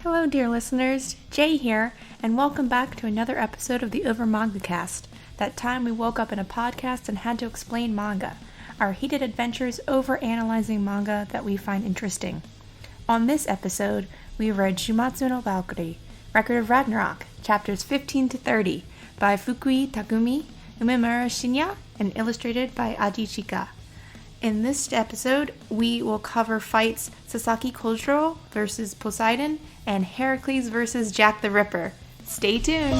Hello, dear listeners. Jay here, and welcome back to another episode of the OverMangaCast. That time we woke up in a podcast and had to explain manga. Our heated adventures over-analyzing manga that we find interesting. On this episode, we read Shūmatsu no Valkyrie, Record of Ragnarok, chapters 15-30, by Fukui Takumi, Umemura Shinya, and illustrated by Ajichika. In this episode, we will cover fights Sasaki Kojiro versus Poseidon and Heracles versus Jack the Ripper. Stay tuned!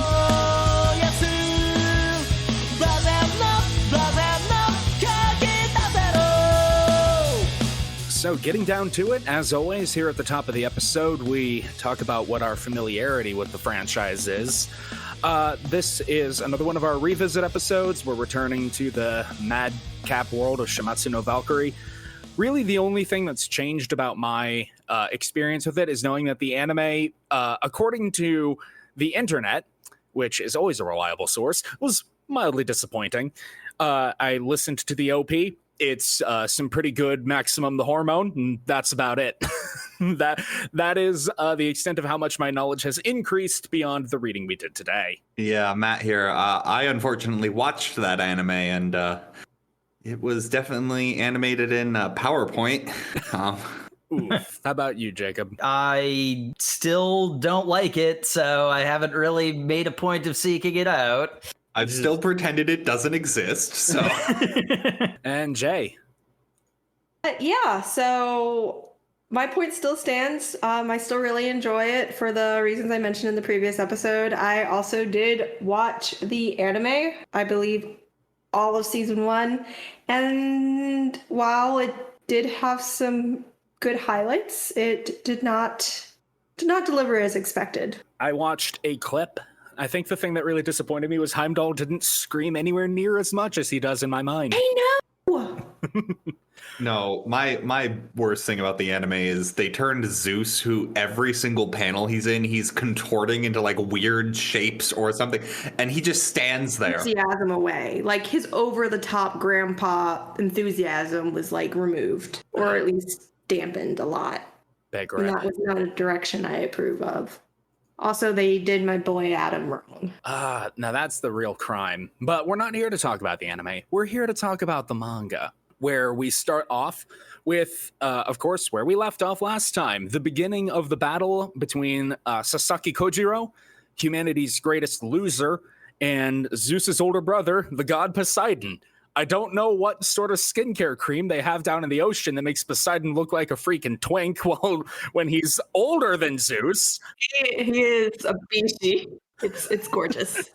So getting down to it, as always, here at the top of the episode, we talk about what our familiarity with the franchise is. This is another one of our revisit episodes. We're returning to the madcap world of Shūmatsu no Valkyrie. Really, the only thing that's changed about my experience with it is knowing that the anime, according to the internet, which is always a reliable source, was mildly disappointing. I listened to the OP. It's some pretty good Maximum the Hormone, and that's about it. That is the extent of how much my knowledge has increased beyond the reading we did today. Yeah, Matt here. I unfortunately watched that anime, and it was definitely animated in PowerPoint. Oof. How about you, Jacob? I still don't like it, so I haven't really made a point of seeking it out. I've still pretended it doesn't exist, so... And Jay? So my point still stands. I still really enjoy it for the reasons I mentioned in the previous episode. I also did watch the anime, I believe all of season 1, and while it did have some good highlights, it did not deliver as expected. I watched a clip. I think the thing that really disappointed me was Heimdall didn't scream anywhere near as much as he does in my mind. I know! No, my worst thing about the anime is they turned Zeus, who every single panel he's in, he's contorting into like weird shapes or something, and he just stands there. Enthusiasm away. Like his over-the-top grandpa enthusiasm was like removed, or at least dampened a lot. Big And that was not a direction I approve of. Also, they did my boy Adam wrong. Now that's the real crime. But we're not here to talk about the anime. We're here to talk about the manga, where we start off with, of course, where we left off last time. The beginning of the battle between Sasaki Kojiro, humanity's greatest loser, and Zeus's older brother, the god Poseidon. I don't know what sort of skincare cream they have down in the ocean that makes Poseidon look like a freaking twink when he's older than Zeus. He is a beastie. It's gorgeous.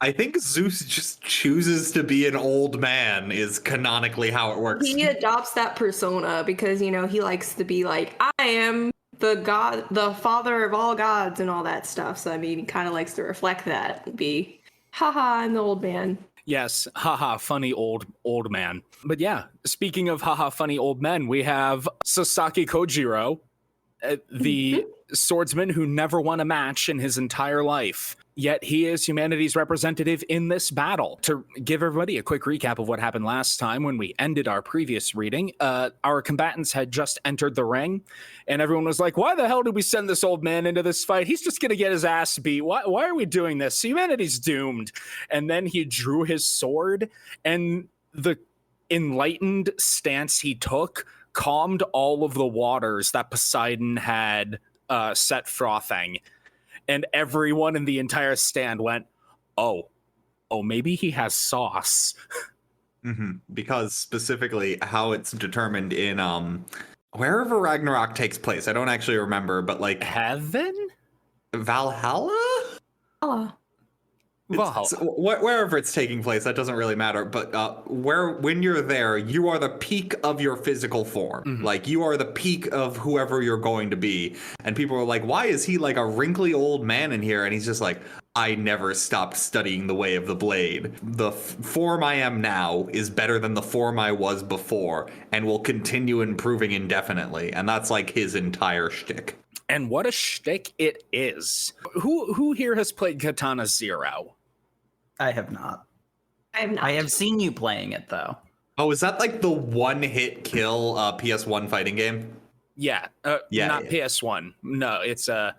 I think Zeus just chooses to be an old man is canonically how it works. He adopts that persona because, he likes to be like, I am the god, the father of all gods and all that stuff. So, he kind of likes to reflect that and be, haha, I'm the old man. Yes, haha, funny old man. But yeah, speaking of haha, funny old men, we have Sasaki Kojiro, the swordsman who never won a match in his entire life. Yet he is humanity's representative in this battle. To give everybody a quick recap of what happened last time when we ended our previous reading, our combatants had just entered the ring, and everyone was like, why the hell did we send this old man into this fight? He's just going to get his ass beat. Why are we doing this? Humanity's doomed. And then he drew his sword, and the enlightened stance he took calmed all of the waters that Poseidon had set frothing. And everyone in the entire stand went, oh, maybe he has sauce. Mm-hmm. Because specifically how it's determined in wherever Ragnarok takes place. I don't actually remember, but like Heaven? Valhalla? Wherever it's taking place, that doesn't really matter. But when you're there, you are the peak of your physical form. Mm-hmm. Like you are the peak of whoever you're going to be. And people are like, why is he like a wrinkly old man in here? And he's just like, I never stopped studying the way of the blade. The form I am now is better than the form I was before and will continue improving indefinitely. And that's like his entire shtick. And what a shtick it is. Who here has played Katana Zero? I have not. I have seen you playing it, though. Oh, is that like the one-hit kill PS1 fighting game? Yeah, Yeah, not PS1. No, it's a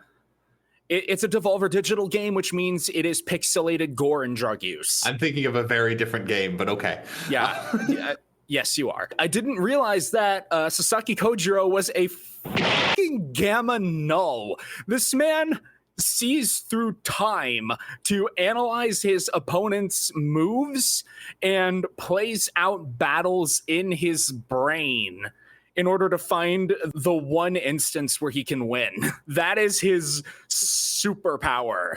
Devolver Digital game, which means it is pixelated gore and drug use. I'm thinking of a very different game, but okay. Yeah. Yes, you are. I didn't realize that Sasaki Kojiro was a fucking gamma null. This man sees through time to analyze his opponent's moves and plays out battles in his brain in order to find the one instance where he can win. That is his superpower.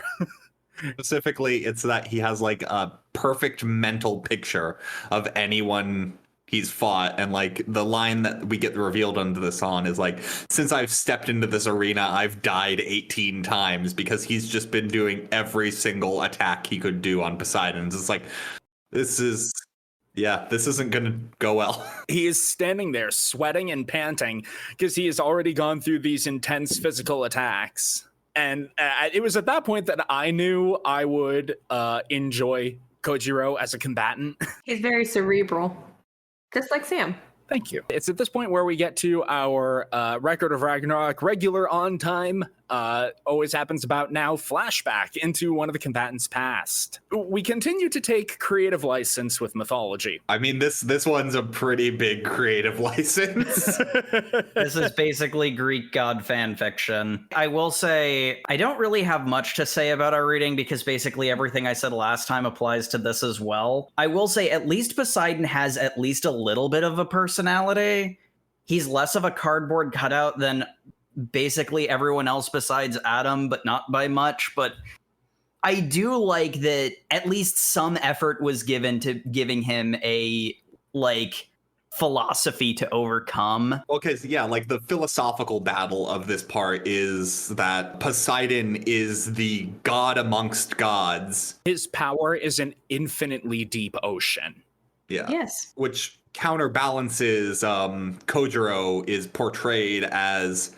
Specifically, it's that he has like a perfect mental picture of anyone he's fought, and like the line that we get revealed under the song is like, since I've stepped into this arena, I've died 18 times, because he's just been doing every single attack he could do on Poseidon. It's like, this isn't gonna go well. He is standing there sweating and panting because he has already gone through these intense physical attacks. And it was at that point that I knew I would enjoy Kojiro as a combatant. He's very cerebral, just like Sam. Thank you. It's at this point where we get to our Record of Ragnarok regular on time, always happens about now, flashback into one of the combatants' past. We continue to take creative license with mythology. I mean, this one's a pretty big creative license. This is basically Greek god fan fiction. I will say, I don't really have much to say about our reading because basically everything I said last time applies to this as well. I will say at least Poseidon has at least a little bit of a personality. He's less of a cardboard cutout than basically everyone else besides Adam, but not by much. But I do like that at least some effort was given to giving him a like philosophy to overcome. Okay, so yeah, like the philosophical battle of this part is that Poseidon is the god amongst gods. His power is an infinitely deep ocean. Yeah. Yes. Which counterbalances Kojiro is portrayed as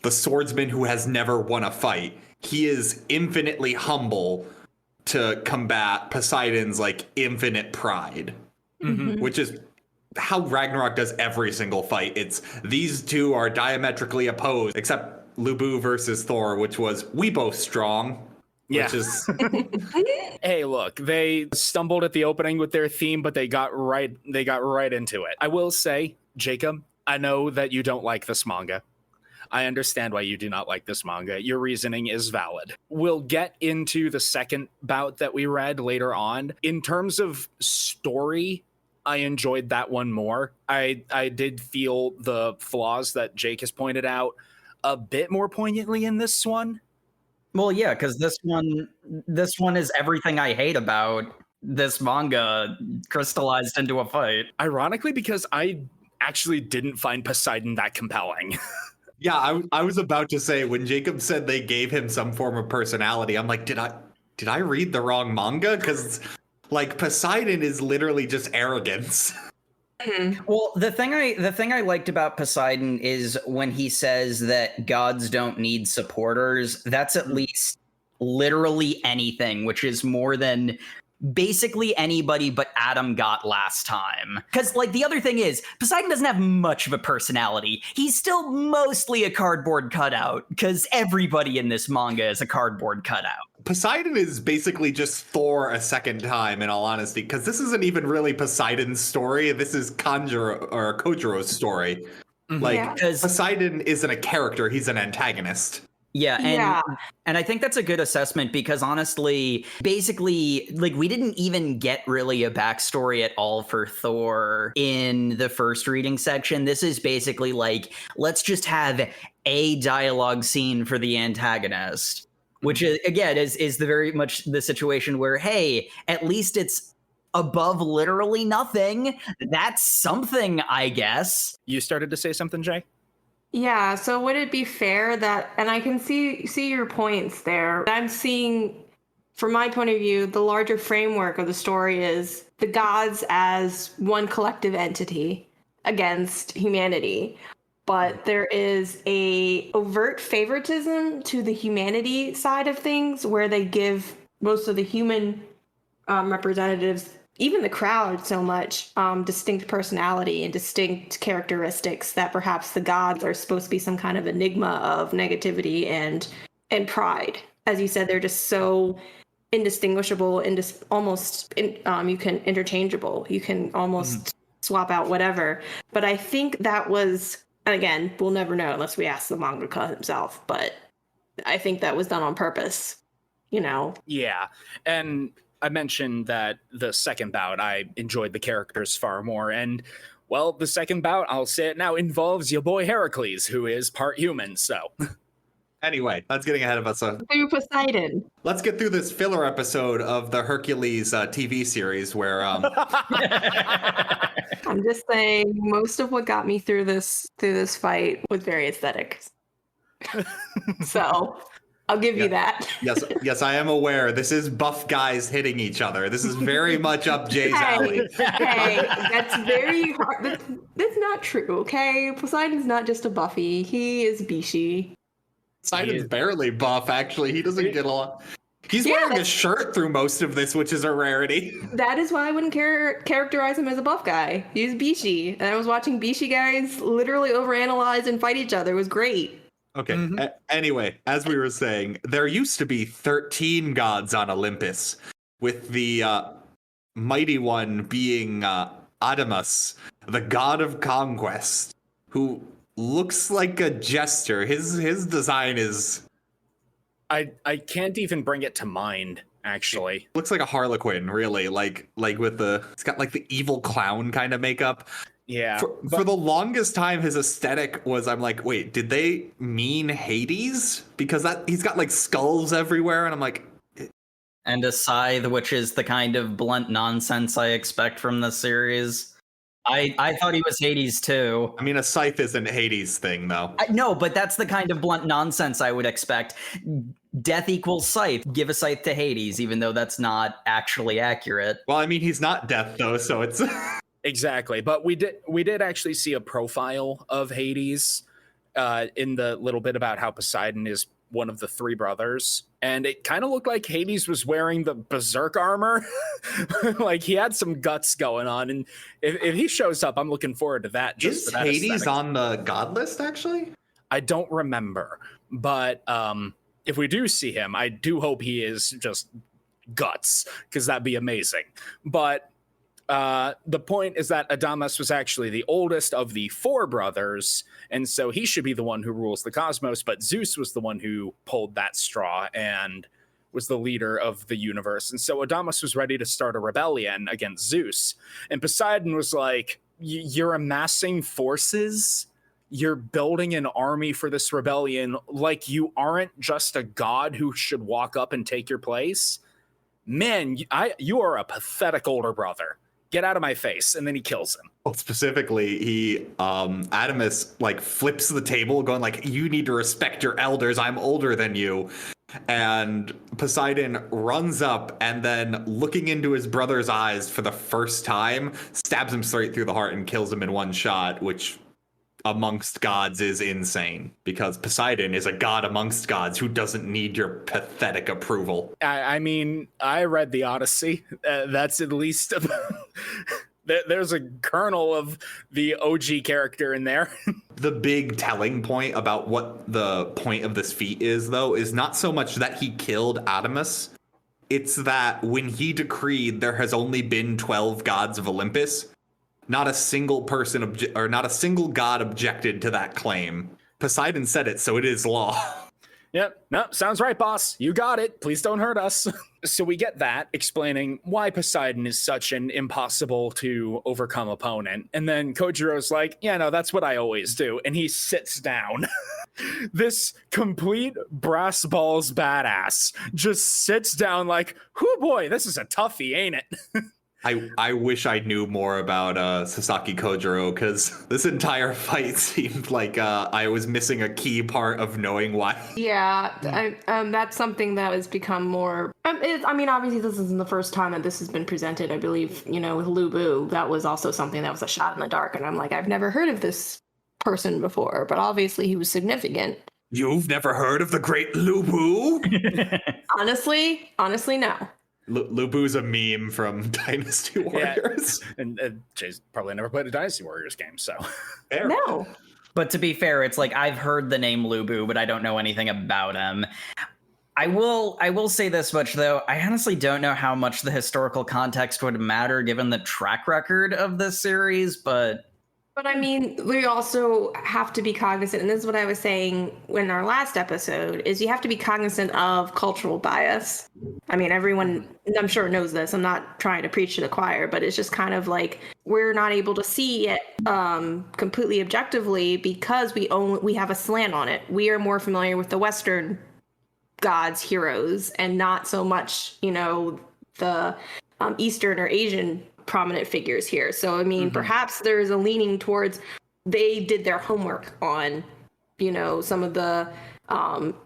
the swordsman who has never won a fight. He is infinitely humble to combat Poseidon's like infinite pride, which is how Ragnarok does every single fight. It's these two are diametrically opposed, except Lubu versus Thor, which was we both strong. Yeah. Which is Hey, look, they stumbled at the opening with their theme, but they got right into it. I will say, Jacob, I know that you don't like this manga. I understand why you do not like this manga. Your reasoning is valid. We'll get into the second bout that we read later on. In terms of story, I enjoyed that one more. I did feel the flaws that Jake has pointed out a bit more poignantly in this one. Well, yeah, because this one is everything I hate about this manga crystallized into a fight. Ironically, because I actually didn't find Poseidon that compelling. yeah, I was about to say when Jacob said they gave him some form of personality, I'm like, did I read the wrong manga? Because like Poseidon is literally just arrogance. Well, the thing I liked about Poseidon is when he says that gods don't need supporters. That's at least literally anything, which is more than basically anybody but Adam got last time. Because like the other thing is Poseidon doesn't have much of a personality. He's still mostly a cardboard cutout because everybody in this manga is a cardboard cutout. Poseidon is basically just Thor a second time, in all honesty, because this isn't even really Poseidon's story. This is Kojiro's story. Like, Poseidon isn't a character, he's an antagonist. Yeah, and I think that's a good assessment because honestly, basically, like we didn't even get really a backstory at all for Thor in the first reading section. This is basically like, let's just have a dialogue scene for the antagonist. Which is, again, is the very much the situation where, hey, at least it's above literally nothing. That's something, I guess. You started to say something, Jay? Yeah, so would it be fair that, and I can see your points there. I'm seeing, from my point of view, the larger framework of the story is the gods as one collective entity against humanity. But there is a overt favoritism to the humanity side of things where they give most of the human representatives even the crowd so much distinct personality and distinct characteristics that perhaps the gods are supposed to be some kind of enigma of negativity and pride. As you said, they're just so indistinguishable and you can interchangeable. You can almost swap out whatever. But I think that was, and again, we'll never know unless we ask the mangaka himself, but I think that was done on purpose, you know? Yeah. And I mentioned that the second bout, I enjoyed the characters far more. And, well, the second bout, I'll say it now, involves your boy Heracles, who is part human, so. Anyway, that's getting ahead of us. Through Poseidon. Let's get through this filler episode of the Hercules TV series where... I'm just saying, most of what got me through this fight was very aesthetic. So... I'll give you that. Yes, I am aware. This is buff guys hitting each other. This is very much up Jay's alley. Hey, that's very hard. That's not true, okay? Poseidon's not just a buffy. He is Bishi. Poseidon's barely buff, actually. He doesn't get a lot. He's wearing a shirt through most of this, which is a rarity. That is why I wouldn't characterize him as a buff guy. He's Bishi. And I was watching Bishi guys literally overanalyze and fight each other. It was great. Okay. Anyway, as we were saying, there used to be 13 gods on Olympus, with the mighty one being Adamas, the god of conquest, who looks like a jester. His design is... I can't even bring it to mind, actually. Looks like a harlequin, really. Like with it's got like the evil clown kind of makeup. Yeah. For the longest time, his aesthetic was, I'm like, wait, did they mean Hades? Because he's got like skulls everywhere, and I'm like... And a scythe, which is the kind of blunt nonsense I expect from the series. I thought he was Hades too. I mean, a scythe isn't Hades' thing, though. No, but that's the kind of blunt nonsense I would expect. Death equals scythe. Give a scythe to Hades, even though that's not actually accurate. Well, I mean, he's not death, though, so it's... Exactly, but we did actually see a profile of Hades in the little bit about how Poseidon is one of the three brothers, and it kind of looked like Hades was wearing the berserk armor. Like he had some guts going on, and if he shows up, I'm looking forward to that. Is Hades on the god list, actually? I don't remember, but if we do see him, I do hope he is just guts, because that'd be amazing. But the point is that Adamas was actually the oldest of the four brothers, and so he should be the one who rules the cosmos, but Zeus was the one who pulled that straw and was the leader of the universe. And so Adamas was ready to start a rebellion against Zeus. And Poseidon was like, you're amassing forces? You're building an army for this rebellion like you aren't just a god who should walk up and take your place? Man, you are a pathetic older brother. Get out of my face. And then he kills him. Well, specifically, he Adamas like flips the table going like, you need to respect your elders. I'm older than you. And Poseidon runs up and then, looking into his brother's eyes for the first time, stabs him straight through the heart and kills him in one shot, which amongst gods is insane, because Poseidon is a god amongst gods who doesn't need your pathetic approval. I mean, I read the Odyssey. That's at least there's a kernel of the OG character in there. The big telling point about what the point of this feat is, though, is not so much that he killed Adamas. It's that when he decreed there has only been 12 gods of Olympus, not a single person not a single god objected to that claim. Poseidon said it, so it is law. Yep. No, sounds right, boss. You got it. Please don't hurt us. So we get that, explaining why Poseidon is such an impossible to overcome opponent. And then Kojiro's like, yeah, no, that's what I always do. And he sits down. This complete brass balls badass just sits down like, whoo boy, this is a toughie, ain't it? I wish I knew more about Sasaki Kojiro, because this entire fight seemed like I was missing a key part of knowing why. Yeah, that's something that has become more... I mean, obviously this isn't the first time that this has been presented. I believe, with Lu Bu, that was also something that was a shot in the dark, and I'm like, I've never heard of this person before, but obviously he was significant. You've never heard of the great Lu Bu? Honestly, no. Lubu's a meme from Dynasty Warriors. And Jay's probably never played a Dynasty Warriors game, so. Fair. No. But to be fair, it's like I've heard the name Lubu, but I don't know anything about him. I will say this much though. I honestly don't know how much the historical context would matter given the track record of this series, but I mean, we also have to be cognizant, and this is what I was saying in our last episode, is you have to be cognizant of cultural bias. I mean, everyone, I'm sure, knows this. I'm not trying to preach to the choir, but it's just kind of like we're not able to see it completely objectively because we have a slant on it. We are more familiar with the Western gods, heroes, and not so much, the Eastern or Asian prominent figures here. So, I mean, perhaps there's a leaning towards they did their homework on, some of the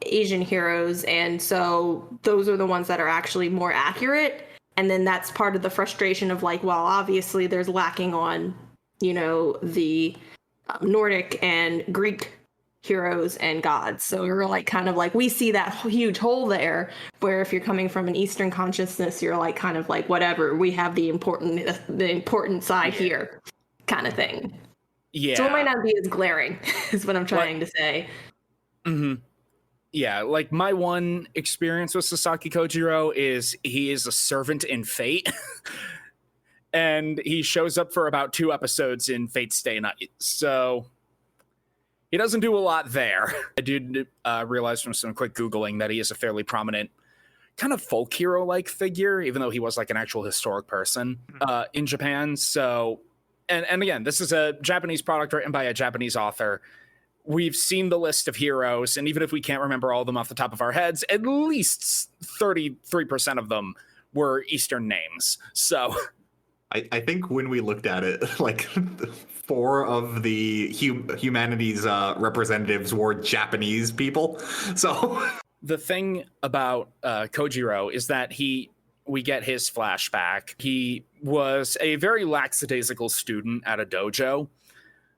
Asian heroes. And so those are the ones that are actually more accurate. And then that's part of the frustration of like, well, obviously there's lacking on, the Nordic and Greek heroes and gods. So we're like kind of like we see that huge hole there where if you're coming from an Eastern consciousness, you're like kind of like whatever, we have the important side here kind of thing. Yeah. So it might not be as glaring is what I'm trying to say. Yeah, like my one experience with Sasaki Kojiro is he is a servant in Fate. And he shows up for about 2 episodes in Fate Stay Night. So he doesn't do a lot there. I did realize from some quick Googling that he is a fairly prominent kind of folk hero-like figure, even though he was like an actual historic person in Japan. So, and again, this is a Japanese product written by a Japanese author. We've seen the list of heroes, and even if we can't remember all of them off the top of our heads, at least 33% of them were Eastern names. So I think when we looked at it, like 4 of the humanities representatives were Japanese people. So the thing about Kojiro is that we get his flashback. He was a very lackadaisical student at a dojo,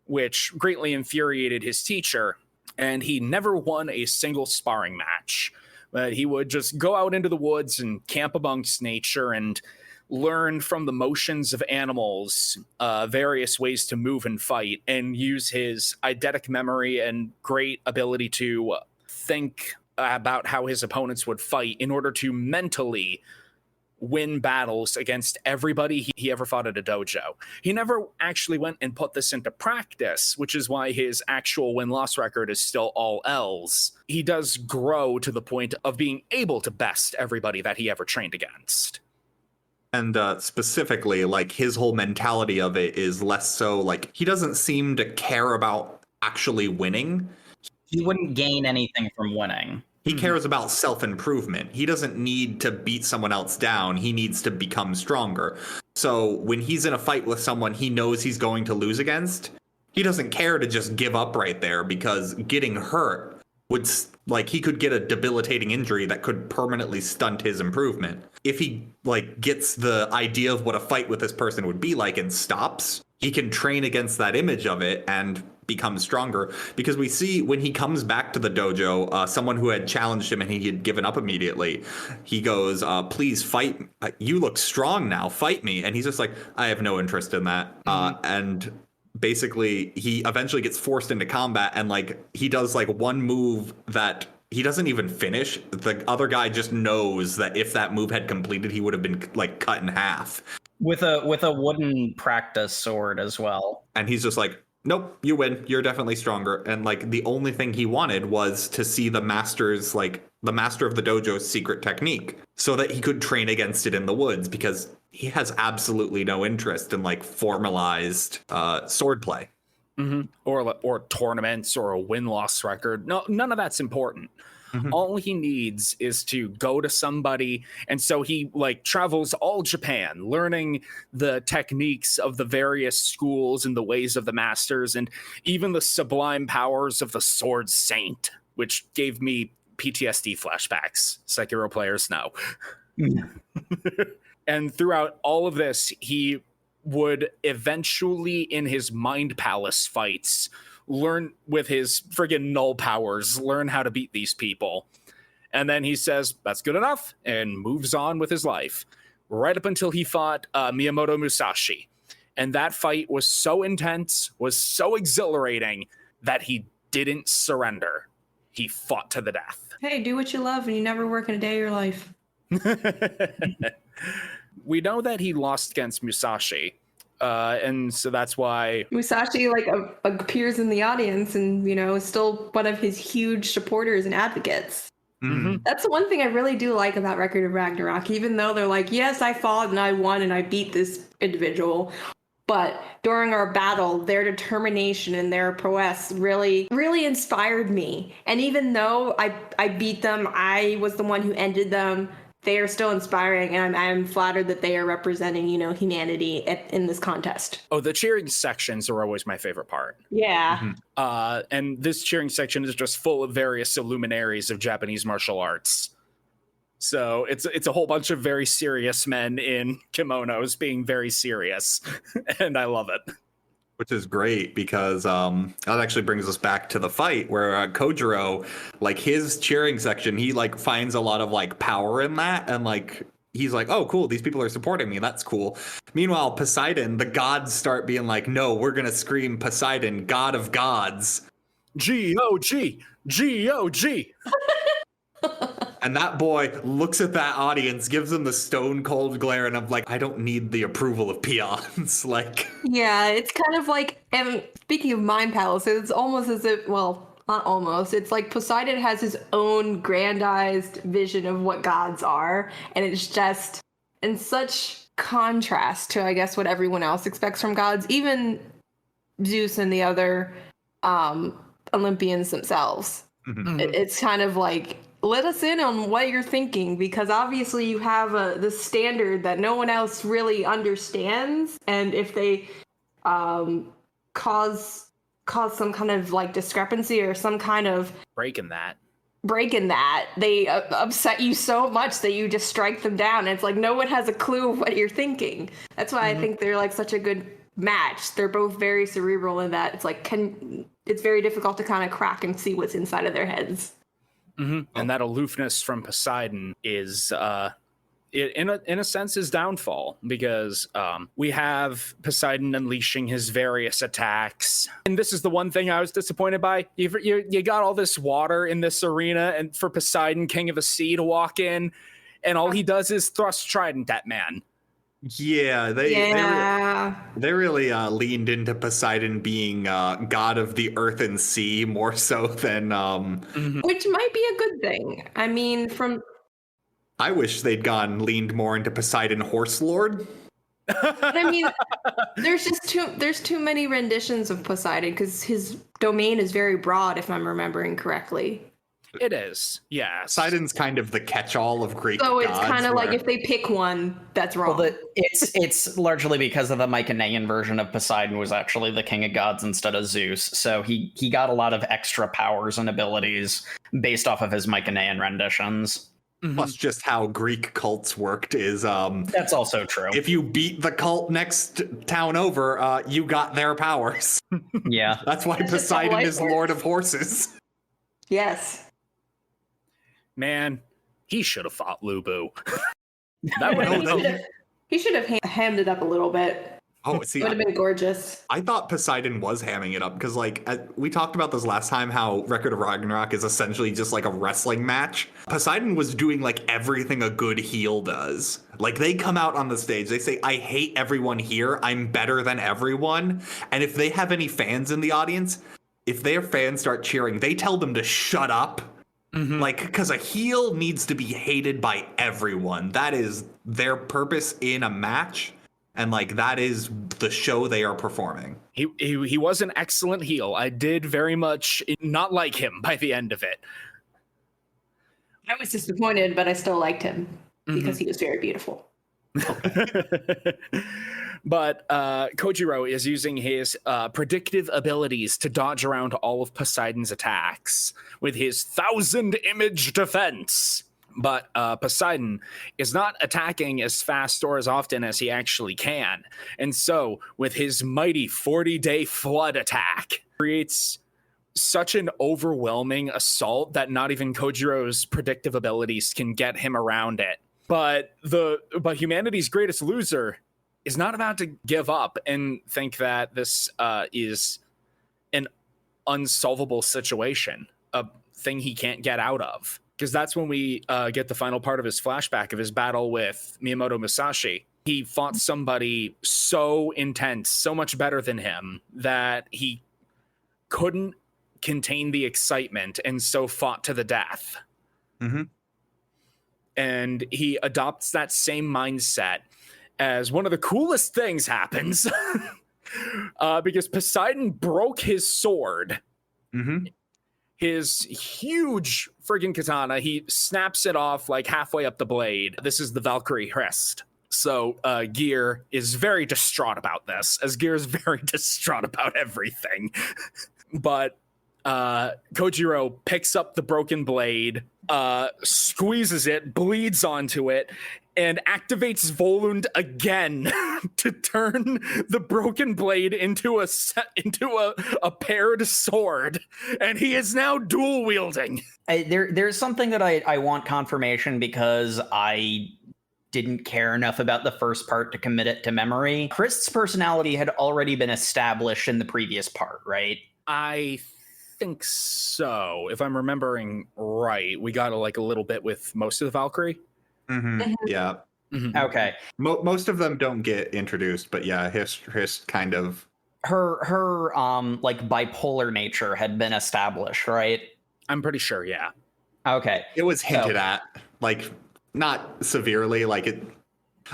which greatly infuriated his teacher, and he never won a single sparring match. But he would just go out into the woods and camp amongst nature and learn from the motions of animals, various ways to move and fight, and use his eidetic memory and great ability to think about how his opponents would fight in order to mentally win battles against everybody he ever fought at a dojo. He never actually went and put this into practice, which is why his actual win-loss record is still all L's. He does grow to the point of being able to best everybody that he ever trained against. And specifically, like, his whole mentality of it is less so, like, he doesn't seem to care about actually winning. He wouldn't gain anything from winning. He cares about self-improvement. He doesn't need to beat someone else down. He needs to become stronger. So when he's in a fight with someone he knows he's going to lose against, he doesn't care to just give up right there, because getting hurt would, like, he could get a debilitating injury that could permanently stunt his improvement. If he, like, gets the idea of what a fight with this person would be like and stops, he can train against that image of it and become stronger. Because we see when he comes back to the dojo, someone who had challenged him and he had given up immediately, he goes, please fight. You look strong now. Fight me. And he's just like, I have no interest in that. And basically he eventually gets forced into combat, and like he does like one move that he doesn't even finish. The other guy just knows that if that move had completed, he would have been like cut in half With a wooden practice sword as well. and he's just like, nope, you win, you're definitely stronger. And like the only thing he wanted was to see the master's, like the master of the dojo's secret technique, so that he could train against it in the woods, because he has absolutely no interest in like formalized swordplay. Or tournaments or a win-loss record. No, none of that's important. All he needs is to go to somebody, and so he like travels all Japan, learning the techniques of the various schools and the ways of the masters, and even the sublime powers of the Sword Saint, which gave me PTSD flashbacks. Sekiro players know. And throughout all of this, he would eventually, in his Mind Palace fights, learn with his friggin' null powers, learn how to beat these people. And then he says, that's good enough, and moves on with his life. Right up until he fought Miyamoto Musashi. And that fight was so intense, was so exhilarating, that he didn't surrender. He fought to the death. Hey, do what you love and you never work in a day of your life. We know that he lost against Musashi. And so that's why Musashi appears in the audience and, is still one of his huge supporters and advocates. Mm-hmm. That's the one thing I really do like about Record of Ragnarok, even though they're like, yes, I fought and I won and I beat this individual. But during our battle, their determination and their prowess really, really inspired me. And even though I beat them, I was the one who ended them, they are still inspiring. And I'm flattered that they are representing, humanity in this contest. Oh, the cheering sections are always my favorite part. Yeah. Mm-hmm. And this cheering section is just full of various luminaries of Japanese martial arts. So it's a whole bunch of very serious men in kimonos being very serious, and I love it. Which is great because that actually brings us back to the fight where Kojiro, his cheering section, he finds a lot of power in that, and he's like, oh cool, these people are supporting me, that's cool. Meanwhile, Poseidon, the gods start being like, no, we're gonna scream Poseidon, god of gods. G-O-G, G-O-G. And that boy looks at that audience, gives them the stone cold glare, and I'm like, I don't need the approval of peons. Yeah, it's kind of and speaking of mind palace, it's almost as if, well, not almost, it's like Poseidon has his own grandized vision of what gods are, and it's just in such contrast to, I guess, what everyone else expects from gods, even Zeus and the other Olympians themselves. Mm-hmm. It's kind of let us in on what you're thinking, because obviously you have this standard that no one else really understands, and if they cause some kind of discrepancy or some kind of break in that, they upset you so much that you just strike them down. And it's no one has a clue of what you're thinking. That's why I think they're such a good match. They're both very cerebral in that it's very difficult to kind of crack and see what's inside of their heads. Mm-hmm. And that aloofness from Poseidon is, in a sense, his downfall, because we have Poseidon unleashing his various attacks. And this is the one thing I was disappointed by. You got all this water in this arena, and for Poseidon, king of the sea, to walk in, and all he does is thrust trident at man. Yeah, they really leaned into Poseidon being god of the earth and sea more so than which might be a good thing. I mean, I wish they'd leaned more into Poseidon Horse Lord. But I mean, there's too many renditions of Poseidon because his domain is very broad, if I'm remembering correctly. It is, yeah. Poseidon's kind of the catch-all of Greek gods. So it's kind of like if they pick one, that's wrong. Well, it's largely because of the Mycenaean version of Poseidon was actually the king of gods instead of Zeus. So he got a lot of extra powers and abilities based off of his Mycenaean renditions. Plus just how Greek cults worked is that's also true. If you beat the cult next town over, you got their powers. Yeah. That's why Poseidon is Lord of Horses. Yes. Man, he should have fought Lubu. He should have hammed it up a little bit. Oh, see, it would have been gorgeous. I thought Poseidon was hamming it up because, we talked about this last time, how Record of Ragnarok is essentially just like a wrestling match. Poseidon was doing everything a good heel does. They come out on the stage, they say, I hate everyone here, I'm better than everyone. And if they have any fans in the audience, if their fans start cheering, they tell them to shut up. Mm-hmm. Because a heel needs to be hated by everyone. That is their purpose in a match. And that is the show they are performing. He was an excellent heel. I did very much not like him by the end of it. I was disappointed, but I still liked him because he was very beautiful. But Kojiro is using his predictive abilities to dodge around all of Poseidon's attacks with his 1,000-image defense. But Poseidon is not attacking as fast or as often as he actually can. And so, with his mighty 40-day flood attack, creates such an overwhelming assault that not even Kojiro's predictive abilities can get him around it. But humanity's greatest loser is not about to give up and think that this is an unsolvable situation, a thing he can't get out of. Because that's when we get the final part of his flashback of his battle with Miyamoto Musashi. He fought somebody so intense, so much better than him, that he couldn't contain the excitement and so fought to the death. Mm-hmm. And he adopts that same mindset as one of the coolest things happens because Poseidon broke his sword. Mm-hmm. His huge friggin' katana, he snaps it off like halfway up the blade. This is the Valkyrie Crest. So Gear is very distraught about this, as Gear is very distraught about everything. But Kojiro picks up the broken blade, squeezes it, bleeds onto it, and activates Volund again to turn the broken blade into a paired sword, and he is now dual wielding. There's something that I want confirmation, because I didn't care enough about the first part to commit it to memory. Krist's personality had already been established in the previous part, right? I think so, if I'm remembering right. We got a little bit with most of the Valkyrie. Mm-hmm. Yeah. Mm-hmm. Okay. Most of them don't get introduced, but yeah, his kind of her like bipolar nature had been established, right? I'm pretty sure, yeah. Okay. It was hinted at, like, not severely, like it.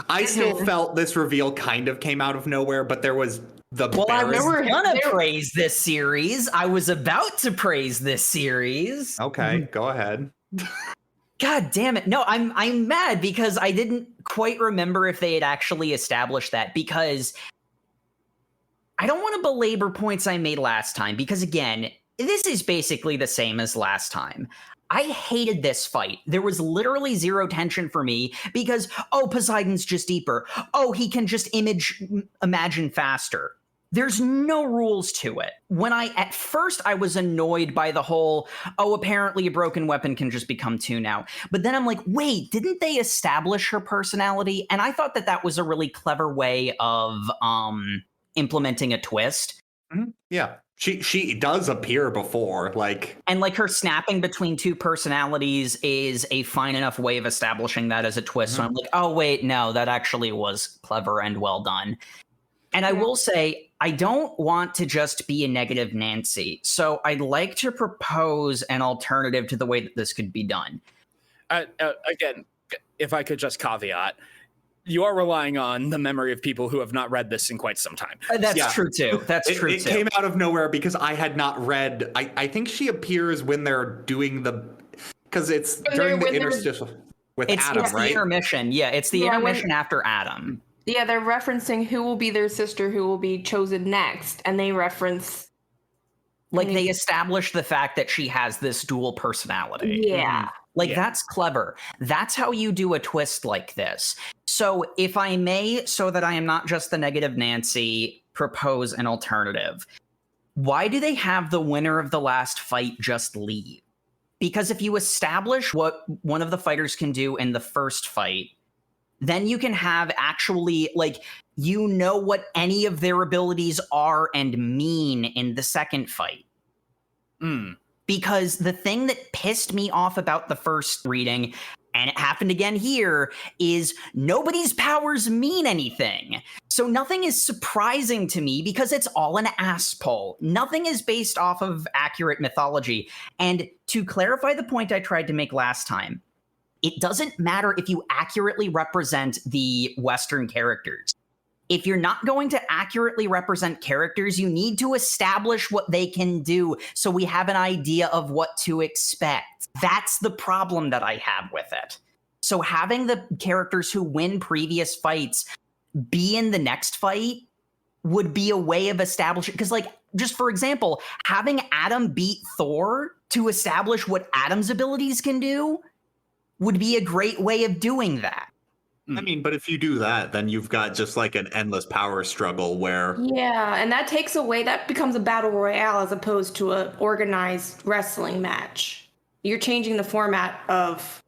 I still felt this reveal kind of came out of nowhere, but there was the I was gonna praise this series. I was about to praise this series. Okay, go ahead. God damn it. No, I'm mad because I didn't quite remember if they had actually established that, because I don't want to belabor points I made last time, because again, this is basically the same as last time. I hated this fight. There was literally zero tension for me because, oh, Poseidon's just deeper. Oh, he can just imagine faster. There's no rules to it. At first I was annoyed by the whole, oh, apparently a broken weapon can just become two now. But then I'm like, wait, didn't they establish her personality? And I thought that was a really clever way of implementing a twist. Mm-hmm. Yeah. She does appear before, and her snapping between two personalities is a fine enough way of establishing that as a twist. Mm-hmm. So I'm like, oh wait, no, that actually was clever and well done. And I will say, I don't want to just be a negative Nancy. So I'd like to propose an alternative to the way that this could be done. Again, if I could just caveat, you are relying on the memory of people who have not read this in quite some time. That's true too. It came out of nowhere because I had not read. I think she appears when they're doing because it's during the interstitial with Adam, it's right? The intermission. Yeah, it's the intermission after Adam. Yeah, they're referencing who will be their sister, who will be chosen next, and they reference. They establish the fact that she has this dual personality. Yeah. That's clever. That's how you do a twist like this. So if I may, so that I am not just the negative Nancy, propose an alternative. Why do they have the winner of the last fight just leave? Because if you establish what one of the fighters can do in the first fight, then you can have actually, what any of their abilities are and mean in the second fight. Because the thing that pissed me off about the first reading, and it happened again here, is nobody's powers mean anything. So nothing is surprising to me because it's all an ass pull. Nothing is based off of accurate mythology. And to clarify the point I tried to make last time, it doesn't matter if you accurately represent the Western characters. If you're not going to accurately represent characters, you need to establish what they can do so we have an idea of what to expect. That's the problem that I have with it. So having the characters who win previous fights be in the next fight would be a way of establishing, because just for example, having Adam beat Thor to establish what Adam's abilities can do would be a great way of doing that. I mean, but if you do that, then you've got just like an endless power struggle where Yeah, and that becomes a battle royale as opposed to a organized wrestling match. You're changing the format of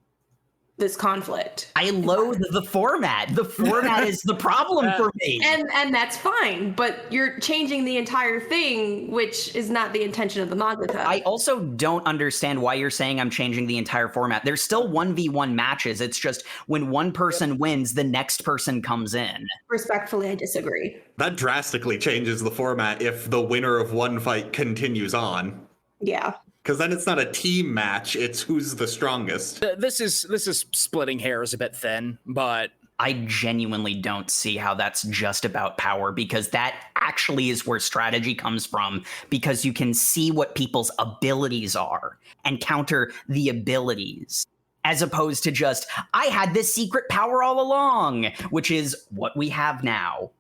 this conflict. I loathe the format. The format is the problem for me. And that's fine, but you're changing the entire thing, which is not the intention of the mangaka. I also don't understand why you're saying I'm changing the entire format. There's still 1v1 matches. It's just when one person wins, the next person comes in. Respectfully, I disagree. that drastically changes the format if the winner of one fight continues on. Yeah. Because then it's not a team match, it's who's the strongest. This is splitting hairs a bit thin, but I genuinely don't see how that's just about power, because that actually is where strategy comes from, because you can see what people's abilities are and counter the abilities, as opposed to just, I had this secret power all along, which is what we have now.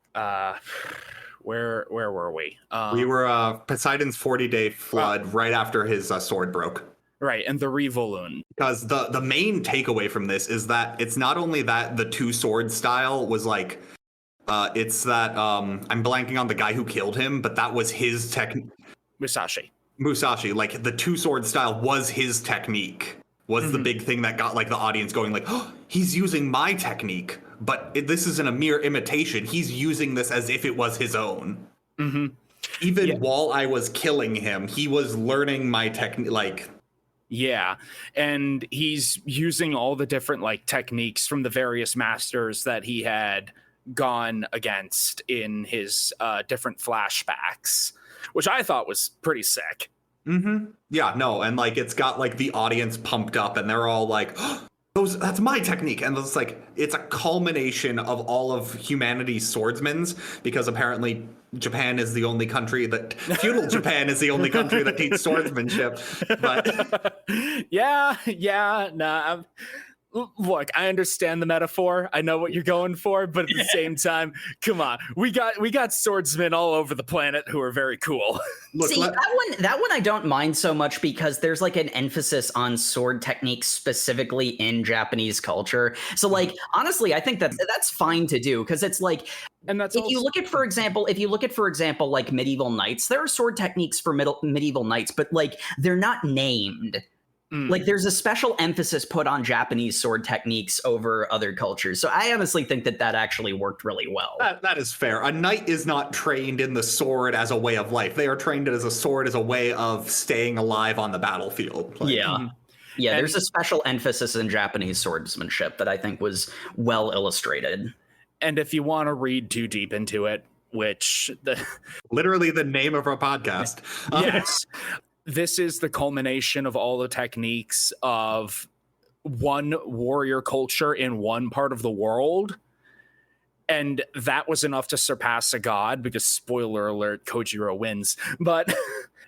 Where were we? We were Poseidon's 40-day flood right after his sword broke. Right, and the Revolune. Because the main takeaway from this is that it's not only that the two sword style was like, it's that, I'm blanking on the guy who killed him, but that was his Musashi. Like the two sword style was his technique, was the big thing that got like the audience going like, oh, he's using my technique, but this isn't a mere imitation. He's using this as if it was his own. Mm-hmm. Even while I was killing him, he was learning my technique, like... Yeah, and he's using all the different like techniques from the various masters that he had gone against in his different flashbacks, which I thought was pretty sick. Mm-hmm. Yeah, no, and like it's got like the audience pumped up, and they're all like, oh, that's my technique, and it's like it's a culmination of all of humanity's swordsmen, because apparently Japan is the only country that feudal Japan is the only country that teaches swordsmanship. But look, I understand the metaphor. I know what you're going for, but at the same time, come on, we got swordsmen all over the planet who are very cool. Look, that one I don't mind so much, because there's like an emphasis on sword techniques specifically in Japanese culture. So like honestly, I think that's fine to do, because it's like, and that's if you look at for example like medieval knights, there are sword techniques for medieval knights, but like they're not named. Like there's a special emphasis put on Japanese sword techniques over other cultures. So I honestly think that actually worked really well. That is fair. A knight is not trained in the sword as a way of life. They are trained as a sword as a way of staying alive on the battlefield. Like, yeah, there's a special emphasis in Japanese swordsmanship that I think was well illustrated. And if you want to read too deep into it, which literally the name of our podcast. Yes. This is the culmination of all the techniques of one warrior culture in one part of the world. And that was enough to surpass a god, because spoiler alert, Kojiro wins. But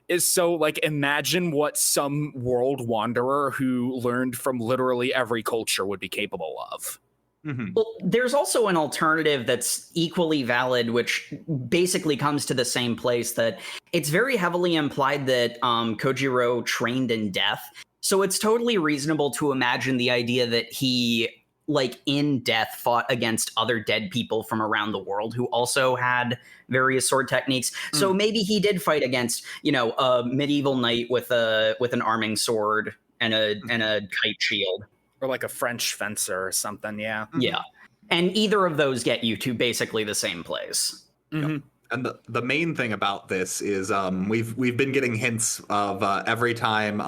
is so like, imagine what some world wanderer who learned from literally every culture would be capable of. Mm-hmm. Well, there's also an alternative that's equally valid, which basically comes to the same place, that it's very heavily implied that Kojiro trained in death. So it's totally reasonable to imagine the idea that he, like in death, fought against other dead people from around the world who also had various sword techniques. So maybe he did fight against, a medieval knight with an arming sword and a kite shield. Or like a French fencer or something, yeah. Yeah. And either of those get you to basically the same place. Mm-hmm. And the main thing about this is we've been getting hints of every time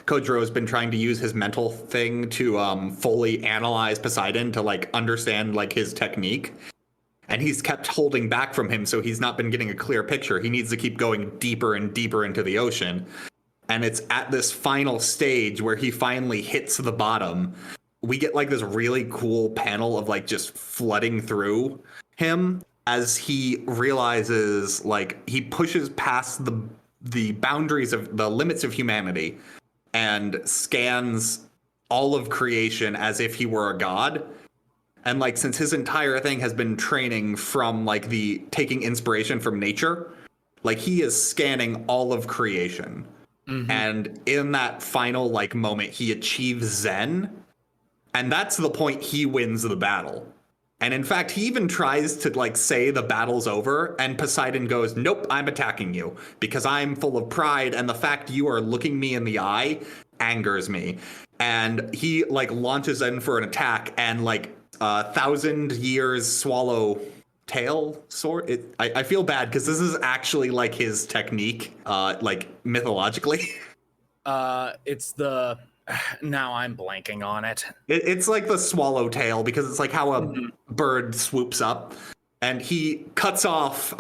Kojiro has been trying to use his mental thing to fully analyze Poseidon to like understand like his technique. And he's kept holding back from him, so he's not been getting a clear picture. He needs to keep going deeper and deeper into the ocean. And it's at this final stage where he finally hits the bottom. We get like this really cool panel of like just flooding through him as he realizes like he pushes past the boundaries of the limits of humanity and scans all of creation as if he were a god. And like, since his entire thing has been training from like taking inspiration from nature, like he is scanning all of creation. Mm-hmm. And in that final like moment, he achieves Zen, And that's the point he wins the battle. And in fact, he even tries to like say the battle's over, and Poseidon goes, nope, I'm attacking you because I'm full of pride, and the fact you are looking me in the eye angers me. And he like launches in for an attack, and like 1,000 years swallow tail sword. I feel bad because this is actually like his technique, like mythologically. It's the now I'm blanking on it. It's like the swallowtail because it's like how a bird swoops up, and he cuts off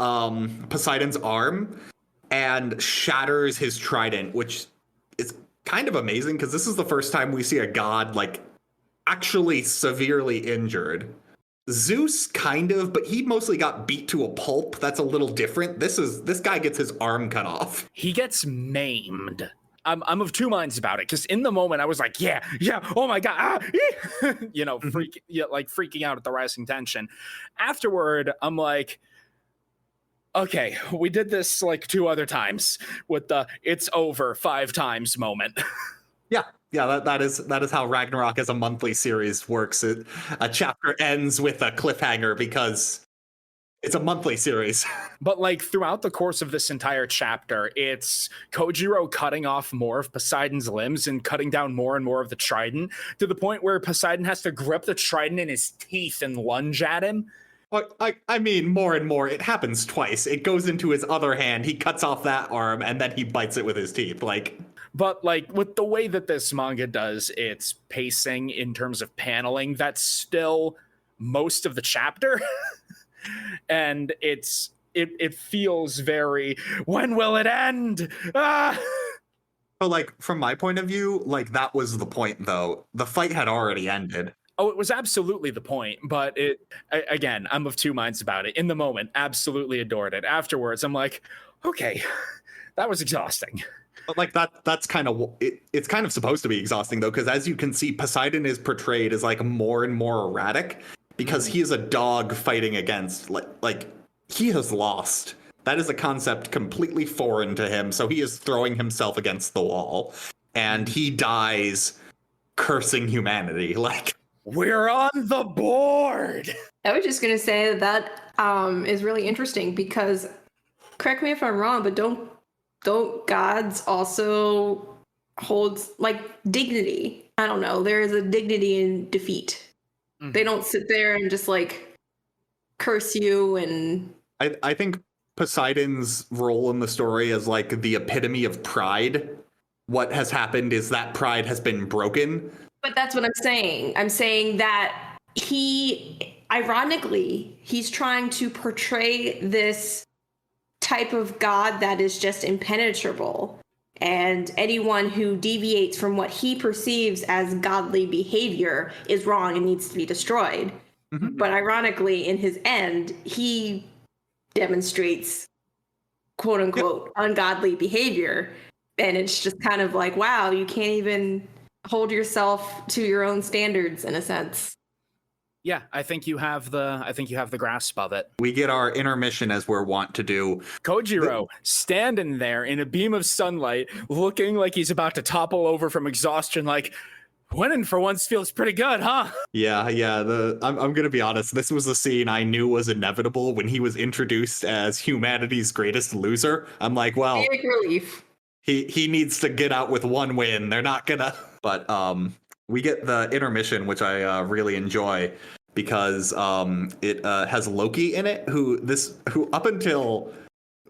Poseidon's arm and shatters his trident, which is kind of amazing because this is the first time we see a god like actually severely injured. Zeus kind of, but he mostly got beat to a pulp. That's a little different. This guy gets his arm cut off. He gets maimed. I'm of two minds about it because in the moment I was like, yeah, oh my god, freaking out at the rising tension. Afterward, I'm like, okay, we did this like 2 other times with the "it's over 5 times" moment. Yeah, that is how Ragnarok as a monthly series works. A chapter ends with a cliffhanger because it's a monthly series. But like throughout the course of this entire chapter, it's Kojiro cutting off more of Poseidon's limbs and cutting down more and more of the trident to the point where Poseidon has to grip the trident in his teeth and lunge at him. I mean, more and more. It happens twice. It goes into his other hand. He cuts off that arm and then he bites it with his teeth. But like with the way that this manga does its pacing in terms of paneling, that's still most of the chapter. And it feels very, when will it end? Ah! But like from my point of view, like that was the point though. The fight had already ended. Oh, it was absolutely the point, but again, I'm of two minds about it. In the moment, absolutely adored it. Afterwards, I'm like, okay, that was exhausting. But like that's kind of it's kind of supposed to be exhausting though, because as you can see, Poseidon is portrayed as like more and more erratic. Because he is a dog fighting against, like he has lost. That is a concept completely foreign to him. So he is throwing himself against the wall, and he dies cursing humanity. Like, we're on the board. I was just gonna say that is really interesting because, correct me if I'm wrong, but don't gods also hold like dignity? I don't know. There is a dignity in defeat. They don't sit there and just like curse you. And I think Poseidon's role in the story is like the epitome of pride. What has happened is that pride has been broken. But that's what I'm saying. I'm saying that ironically, he's trying to portray this type of god that is just impenetrable. And anyone who deviates from what he perceives as godly behavior is wrong and needs to be destroyed. Mm-hmm. But ironically, in his end, he demonstrates quote unquote ungodly behavior. And it's just kind of like, wow, you can't even hold yourself to your own standards in a sense. Yeah, I think you have the grasp of it. We get our intermission as we're wont to do. Kojiro standing there in a beam of sunlight, looking like he's about to topple over from exhaustion, like, winning for once feels pretty good, huh? Yeah. I'm gonna be honest. This was a scene I knew was inevitable when he was introduced as humanity's greatest loser. I'm like, well, relief. He needs to get out with one win. They're not gonna. But we get the intermission, which I really enjoy because it has Loki in it, who up until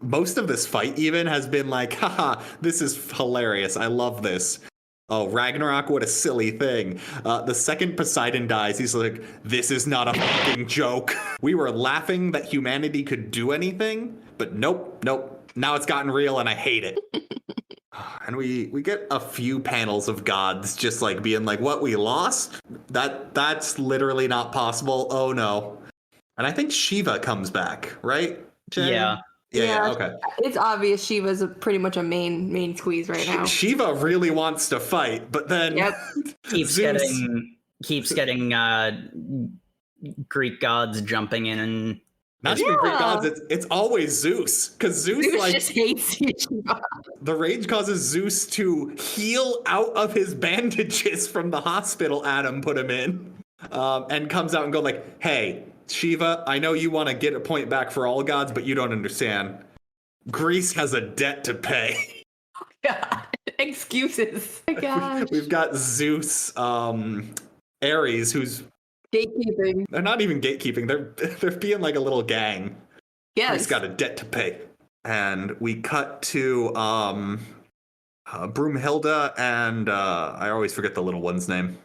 most of this fight even has been like, haha, this is hilarious. I love this. Oh, Ragnarok, what a silly thing. The second Poseidon dies, he's like, this is not a fucking joke. We were laughing that humanity could do anything, but nope. Now it's gotten real and I hate it. And we get a few panels of gods just like being like, what, we lost? That's literally not possible. Oh no. And I think Shiva comes back, right, Jay? Yeah, okay. It's obvious Shiva's pretty much a main squeeze right now. Shiva really wants to fight, but then keeps getting Greek gods jumping in and Not even Greek gods. It's always Zeus, because Zeus just hates Shiva. The rage causes Zeus to heal out of his bandages from the hospital Adam put him in, and comes out and go like, "Hey, Shiva, I know you want to get a point back for all gods, but you don't understand. Greece has a debt to pay." Oh, God, excuses. Oh my gosh. We've got Zeus, Ares, who's gatekeeping. They're not even gatekeeping. They're being like a little gang. Yes. He's got a debt to pay. And we cut to Broomhilda and I always forget the little one's name.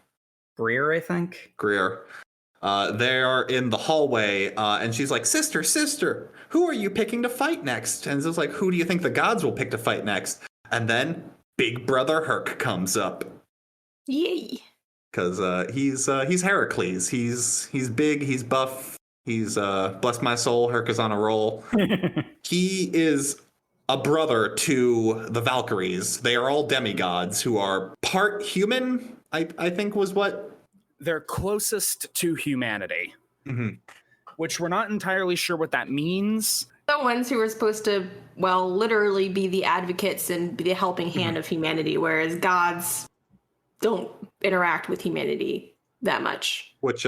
Greer, I think. Greer. They are in the hallway, and she's like, sister, who are you picking to fight next? And it's like, who do you think the gods will pick to fight next? And then Big Brother Herc comes up. Yay. Because he's Heracles. He's big, he's buff, he's bless my soul, Herc is on a roll. He is a brother to the Valkyries. They are all demigods who are part human, I think was what? They're closest to humanity, Mm-hmm. which we're not entirely sure what that means. The ones who are supposed to, well, literally be the advocates and be the helping hand of humanity, whereas gods don't interact with humanity that much. Which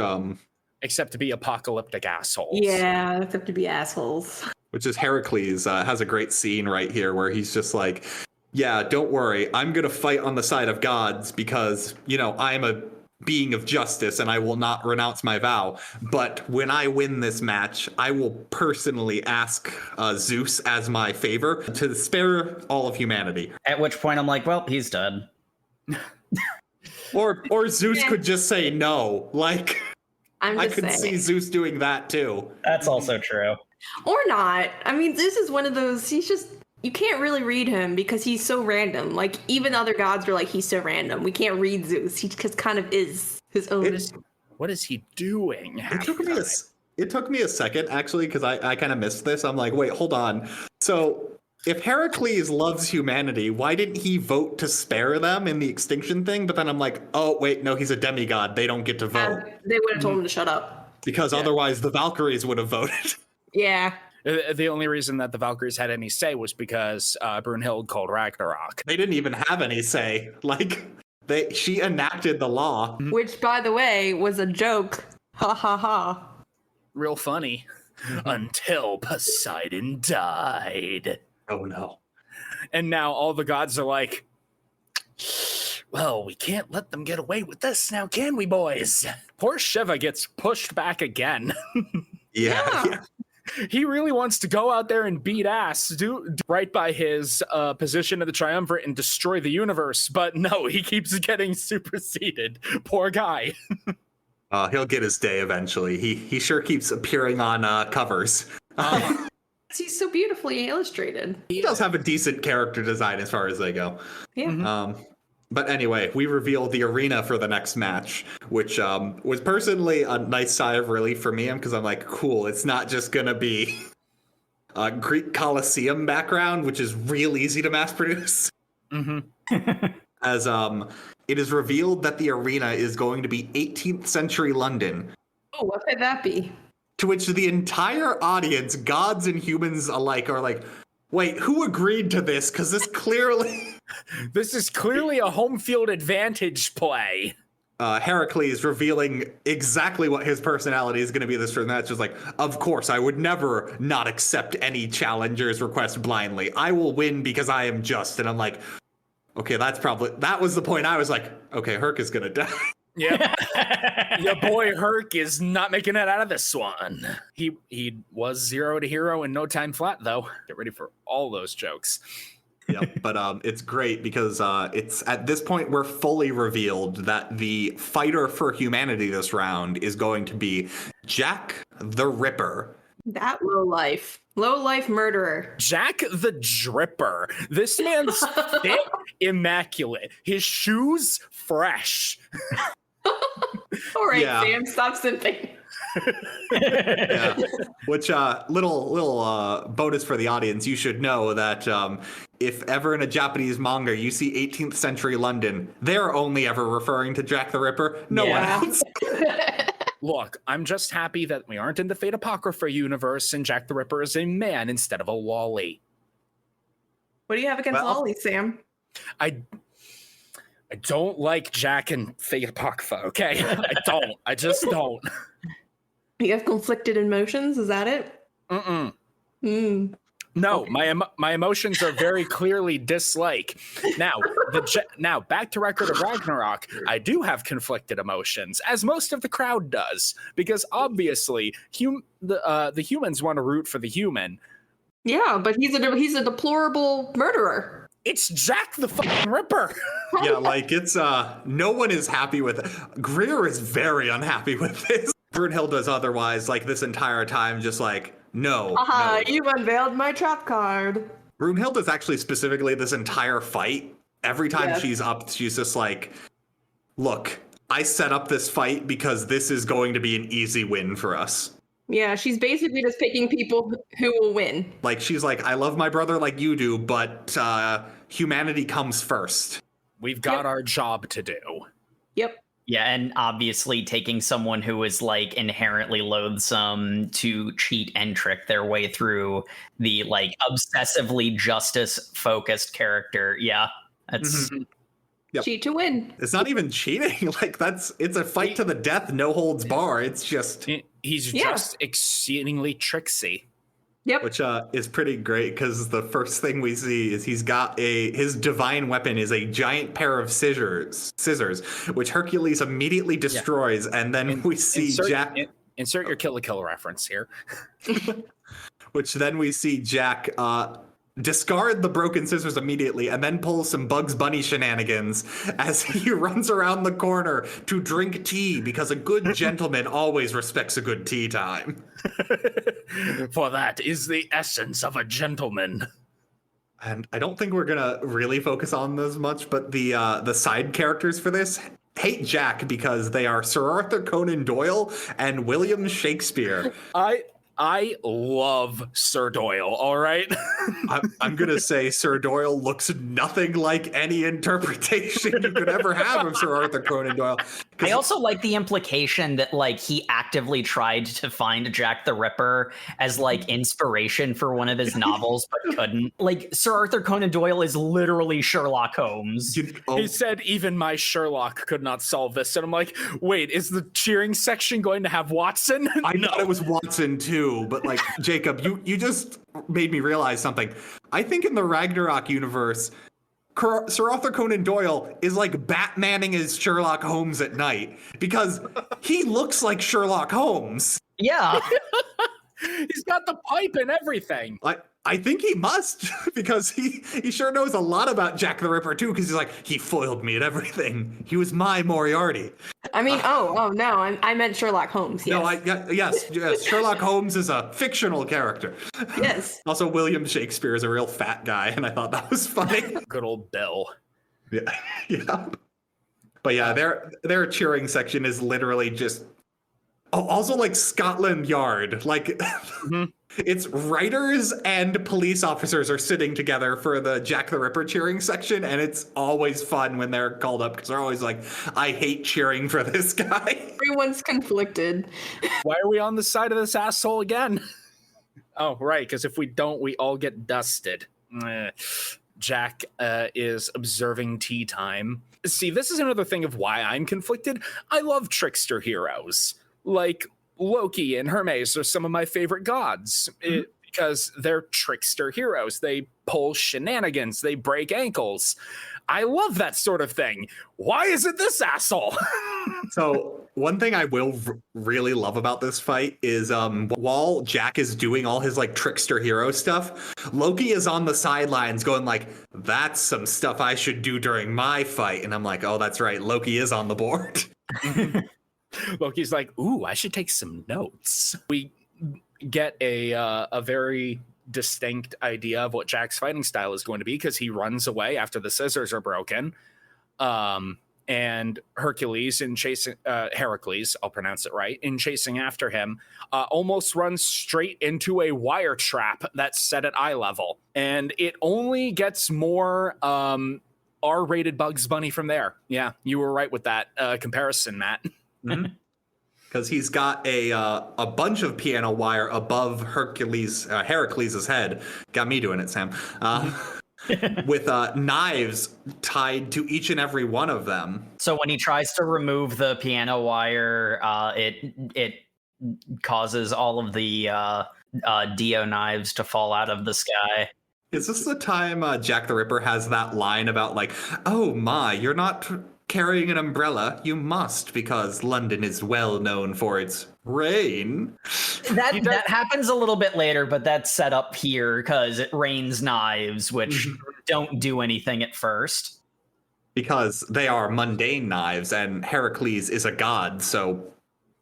Except to be apocalyptic assholes. Yeah, except to be assholes. Which is Heracles has a great scene right here where he's just like, yeah, don't worry, I'm gonna fight on the side of gods because, I'm a being of justice and I will not renounce my vow. But when I win this match, I will personally ask Zeus as my favor to spare all of humanity. At which point I'm like, well, he's dead. Or Zeus could just say no. Like, I could see Zeus doing that too. That's also true. Or not. I mean, Zeus is one of those, you can't really read him because he's so random. Like, even other gods are like, he's so random. We can't read Zeus. He just kind of is his own. What is he doing? It took me a second, actually, because I kind of missed this. I'm like, wait, hold on. So if Heracles loves humanity, why didn't he vote to spare them in the extinction thing? But then I'm like, oh, wait, no, he's a demigod. They don't get to vote. They would have told him to shut up. Because otherwise the Valkyries would have voted. Yeah. The only reason that the Valkyries had any say was because Brunhild called Ragnarok. They didn't even have any say. Like, she enacted the law. Which, by the way, was a joke. Ha ha ha. Real funny. Until Poseidon died. Oh, no. And now all the gods are like, well, we can't let them get away with this now, can we, boys? Poor Shiva gets pushed back again. Yeah. He really wants to go out there and beat ass, do right by his position of the triumvirate and destroy the universe. But no, he keeps getting superseded. Poor guy. He'll get his day eventually. He sure keeps appearing on covers. He's so beautifully illustrated. He does have a decent character design as far as they go. Yeah. But anyway, we revealed the arena for the next match, which was personally a nice sigh of relief for me because I'm like, cool, it's not just going to be a Greek Colosseum background, which is real easy to mass produce. Mm-hmm. As it is revealed that the arena is going to be 18th century London. Oh, what could that be? To which the entire audience, gods and humans alike, are like, wait, who agreed to this? Because this clearly... This is clearly a home field advantage play. Heracles revealing exactly what his personality is going to be this match. Just like, of course, I would never not accept any challenger's request blindly. I will win because I am just. And I'm like, okay, that was the point. I was like, okay, Herc is going to die. Yeah. Your boy Herc is not making it out of this one. He was 0 to hero in no time flat, though. Get ready for all those jokes. Yep, but it's great because it's at this point we're fully revealed that the fighter for humanity this round is going to be Jack the Ripper. That low life murderer. Jack the Dripper. This man's fit immaculate. His shoes fresh. All right, Sam, stop simping. Yeah. Which little bonus for the audience, you should know that if ever in a Japanese manga you see 18th century London, they're only ever referring to Jack the Ripper, no one else. Look, I'm just happy that we aren't in the Fate Apocrypha universe and Jack the Ripper is a man instead of a lolly. What do you have against lollies, Sam? I don't like Jack and Fate Apocrypha, okay? I just don't. You have conflicted emotions, is that it? No, Okay. my emotions are very clearly dislike. Now back to Record of Ragnarok. I do have conflicted emotions, as most of the crowd does, because obviously the humans want to root for the human. Yeah, but he's a deplorable murderer. It's Jack the fucking Ripper. Yeah, like it's no one is happy with it. Greer is very unhappy with this. Brunhilde's otherwise like this entire time just like no. You've unveiled my trap card. Brunhilde's actually specifically this entire fight. Every time she's up, she's just like, look, I set up this fight because this is going to be an easy win for us. Yeah, she's basically just picking people who will win. Like, she's like, I love my brother like you do, but humanity comes first. We've got our job to do. Yep. Yeah, and obviously taking someone who is like inherently loathsome to cheat and trick their way through the like obsessively justice-focused character. Yeah, that's... Yep. Cheat to win. It's not even cheating. Like it's a fight to the death, no holds bar. It's just he's just exceedingly tricksy. Yep. Which is pretty great because the first thing we see is he's got his divine weapon is a giant pair of scissors, which Hercules immediately destroys, and then we see Jack. Insert your Kill la Kill reference here. Which then we see Jack discard the broken scissors immediately and then pull some Bugs Bunny shenanigans as he runs around the corner to drink tea because a good gentleman always respects a good tea time. For that is the essence of a gentleman. And I don't think we're gonna really focus on this much, but the side characters for this hate Jack because they are Sir Arthur Conan Doyle and William Shakespeare. I love Sir Doyle, all right? I'm going to say Sir Doyle looks nothing like any interpretation you could ever have of Sir Arthur Conan Doyle. I also like the implication that like he actively tried to find Jack the Ripper as like inspiration for one of his novels, but couldn't. Like Sir Arthur Conan Doyle is literally Sherlock Holmes. He said even my Sherlock could not solve this. And I'm like, wait, is the cheering section going to have Watson? I thought it was Watson too, but like Jacob, you just made me realize something. I think in the Ragnarok universe, Sir Arthur Conan Doyle is like Batmaning as Sherlock Holmes at night because he looks like Sherlock Holmes. Yeah. He's got the pipe and everything. I think he must because he sure knows a lot about Jack the Ripper too because he's like, he foiled me at everything. He was my Moriarty. I mean, no, I meant Sherlock Holmes. Yes. No, yes. Sherlock Holmes is a fictional character. Yes. Also, William Shakespeare is a real fat guy, and I thought that was funny. Good old Bill. Yeah. But yeah, their cheering section is literally just. Oh, also like Scotland Yard, like. It's writers and police officers are sitting together for the Jack the Ripper cheering section, and it's always fun when they're called up because they're always like, I hate cheering for this guy. Everyone's conflicted. Why are we on the side of this asshole again? Oh, right, because if we don't, we all get dusted. Jack is observing tea time. See, this is another thing of why I'm conflicted. I love trickster heroes. Like, Loki and Hermes are some of my favorite gods because they're trickster heroes. They pull shenanigans. They break ankles. I love that sort of thing. Why is it this asshole? So one thing I will really love about this fight is while Jack is doing all his like trickster hero stuff, Loki is on the sidelines going like, that's some stuff I should do during my fight. And I'm like, oh, that's right. Loki is on the board. Loki's like, ooh, I should take some notes. We get a very distinct idea of what Jack's fighting style is going to be because he runs away after the scissors are broken. And Hercules in chasing Heracles, I'll pronounce it right, in chasing after him, almost runs straight into a wire trap that's set at eye level. And it only gets more R-rated Bugs Bunny from there. Yeah, you were right with that comparison, Matt. Mm-hmm. because he's got a bunch of piano wire above Heracles' head. Got me doing it, Sam. With knives tied to each and every one of them. So when he tries to remove the piano wire, it causes all of the Dio knives to fall out of the sky. Is this the time Jack the Ripper has that line about like, oh my, you're not carrying an umbrella? You must, because London is well known for its rain. That happens a little bit later, but that's set up here because it rains knives, which don't do anything at first. Because they are mundane knives, and Heracles is a god, so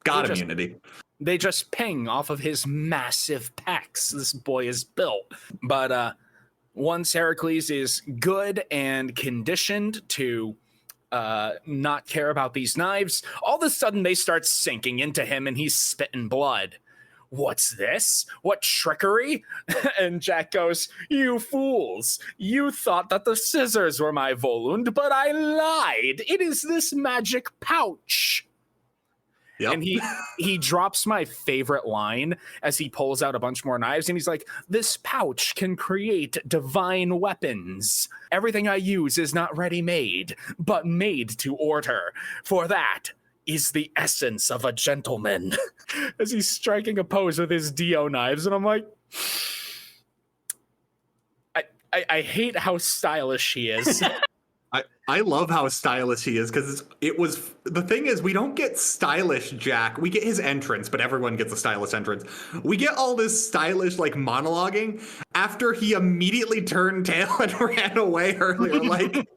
god immunity. They just ping off of his massive pecs. This boy is built. But once Heracles is good and conditioned to not care about these knives, all of a sudden they start sinking into him and he's spitting blood. What's this? What trickery? And Jack goes, you fools. You thought that the scissors were my Volund, but I lied. It is this magic pouch. Yep. And he drops my favorite line as he pulls out a bunch more knives, and he's like, this pouch can create divine weapons. Everything I use is not ready-made, but made to order. For that is the essence of a gentleman. As he's striking a pose with his Dio knives, and I'm like, I hate how stylish he is. I love how stylish he is, because the thing is, we don't get stylish Jack. We get his entrance, but everyone gets a stylish entrance. We get all this stylish like monologuing after he immediately turned tail and ran away earlier. Like,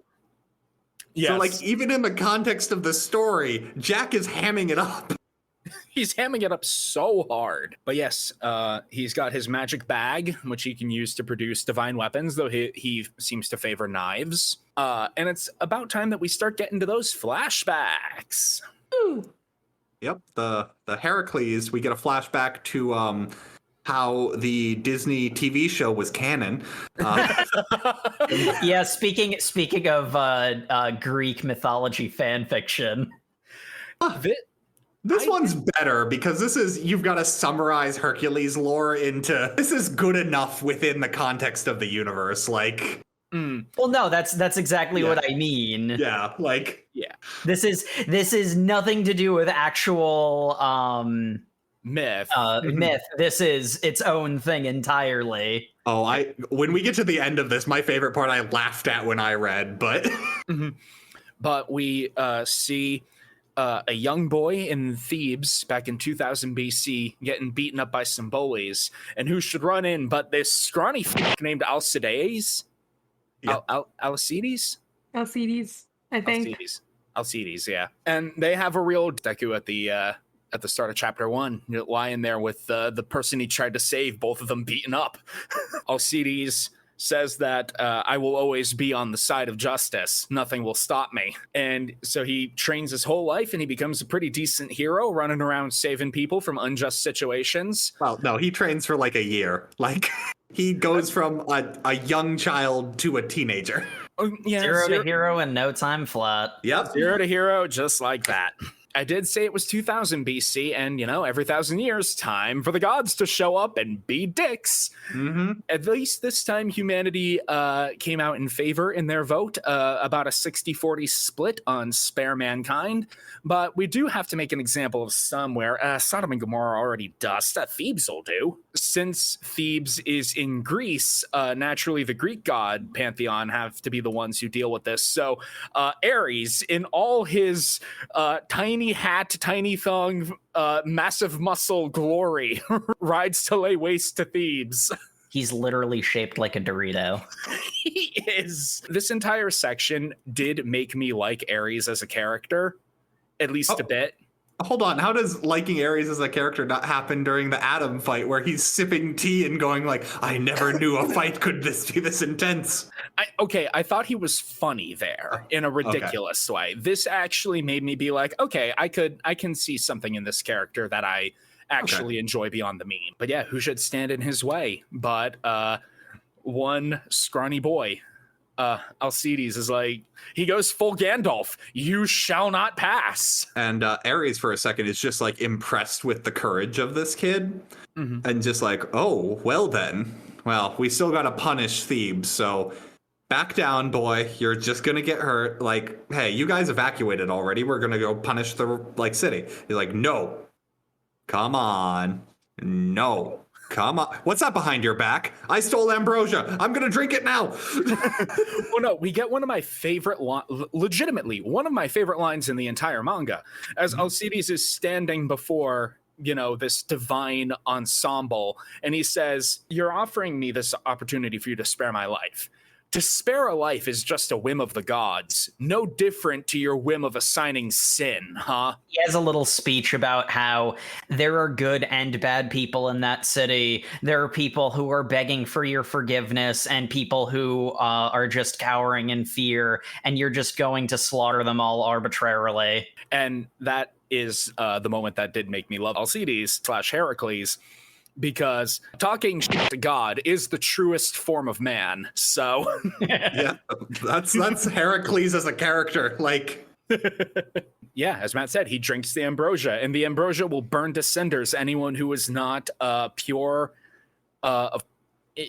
yes. So like even in the context of the story, Jack is hamming it up. He's hamming it up so hard. But yes, he's got his magic bag, which he can use to produce divine weapons, though he seems to favor knives. And it's about time that we start getting to those flashbacks. Ooh. Yep, the Heracles, we get a flashback to how the Disney TV show was canon. Yeah, speaking of Greek mythology fan fiction. This one's better because you've got to summarize Hercules lore into, this is good enough within the context of the universe. Like, well, no, that's exactly what I mean. Yeah, like, yeah. This is nothing to do with actual myth. Myth. This is its own thing entirely. Oh, when we get to the end of this, my favorite part I laughed at when I read, but but we see a young boy in Thebes back in 2000 BC getting beaten up by some bullies, and who should run in but this scrawny named Alcides? Yeah. Alcides, I think. Alcides, yeah. And they have a real Deku at the start of chapter 1, lying there with the person he tried to save, both of them beaten up. Alcides says that I will always be on the side of justice. Nothing will stop me. And so he trains his whole life and he becomes a pretty decent hero, running around saving people from unjust situations. Well, no, he trains for like a year. Like, he goes from a young child to a teenager. Yeah, zero to hero in no time flat. Yep. 0 to hero, just like that. I did say it was 2000 BC, and, every 1,000 years, time for the gods to show up and be dicks. Mm-hmm. At least this time, humanity came out in favor in their vote, about a 60-40 split on spare mankind. But we do have to make an example of some where Sodom and Gomorrah already dust. Thebes will do. Since Thebes is in Greece, naturally the Greek god pantheon have to be the ones who deal with this. So Ares, in all his tiny hat, tiny thong, massive muscle glory, rides to lay waste to Thebes. He's literally shaped like a Dorito. He is. This entire section did make me like Ares as a character, at least a bit. Hold on, how does liking Ares as a character not happen during the Adam fight where he's sipping tea and going like, I never knew a fight could be this intense? I thought he was funny there in a ridiculous way. This actually made me be like, okay, I can see something in this character that I actually enjoy beyond the meme. But yeah, who should stand in his way but one scrawny boy Alcides is like, he goes full Gandalf. You shall not pass. And Ares for a second is just like impressed with the courage of this kid, and just like, oh, well then, well, we still gotta punish Thebes, so back down, boy. You're just gonna get hurt. Like, hey, you guys evacuated already. We're gonna go punish the city. He's like, no, come on, no. Come on. What's that behind your back? I stole ambrosia. I'm going to drink it now. Well, no, we get one of my favorite legitimately one of my favorite lines in the entire manga, as Alcides is standing before, this divine ensemble, and he says, you're offering me this opportunity for you to spare my life. To spare a life is just a whim of the gods, no different to your whim of assigning sin, huh? He has a little speech about how there are good and bad people in that city. There are people who are begging for your forgiveness and people who are just cowering in fear, and you're just going to slaughter them all arbitrarily. And that is the moment that did make me love Alcides / Heracles, because talking shit to God is the truest form of man. So yeah, that's Heracles as a character. Like, yeah, as Matt said, he drinks the ambrosia, and the ambrosia will burn to cinders anyone who is not pure.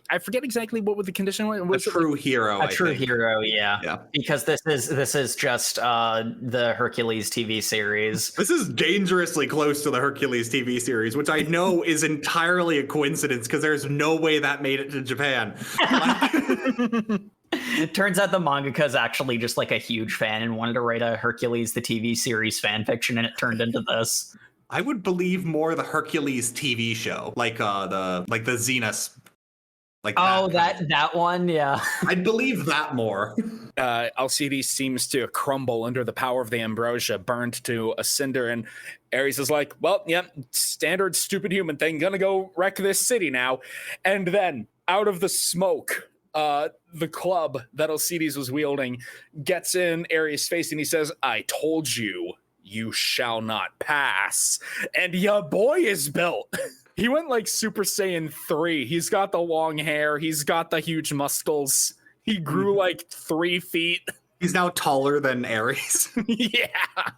I forget exactly what the condition was. A true hero. A true hero, yeah. Because this is just the Hercules TV series. This is dangerously close to the Hercules TV series, which I know is entirely a coincidence because there's no way that made it to Japan. Turns out the mangaka is actually just like a huge fan and wanted to write a Hercules the TV series fan fiction, and it turned into this. I would believe more the Hercules TV show, like the Xenos. Like that one, yeah. I'd believe that more. Alcides seems to crumble under the power of the ambrosia, burned to a cinder, and Ares is like, well, yeah, standard stupid human thing, gonna go wreck this city now. And then, out of the smoke, the club that Alcides was wielding gets in Ares' face, and he says, I told you, you shall not pass. And ya boy is built. He went like Super Saiyan 3. He's got the long hair. He's got the huge muscles. He grew like 3 feet. He's now taller than Ares. Yeah.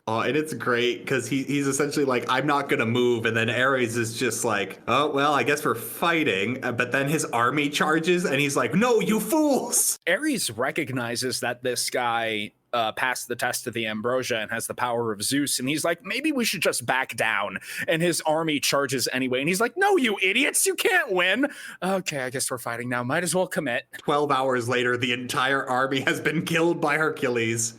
Oh, and it's great because he's essentially like, I'm not going to move. And then Ares is just like, oh, well, I guess we're fighting. But then his army charges and he's like, no, you fools. Ares recognizes that this guy passed the test of the ambrosia and has the power of Zeus, and he's like, maybe we should just back down. And his army charges anyway, and he's like, no, you idiots, you can't win. Okay, I guess we're fighting now, might as well commit. 12 hours later, the entire army has been killed by Hercules,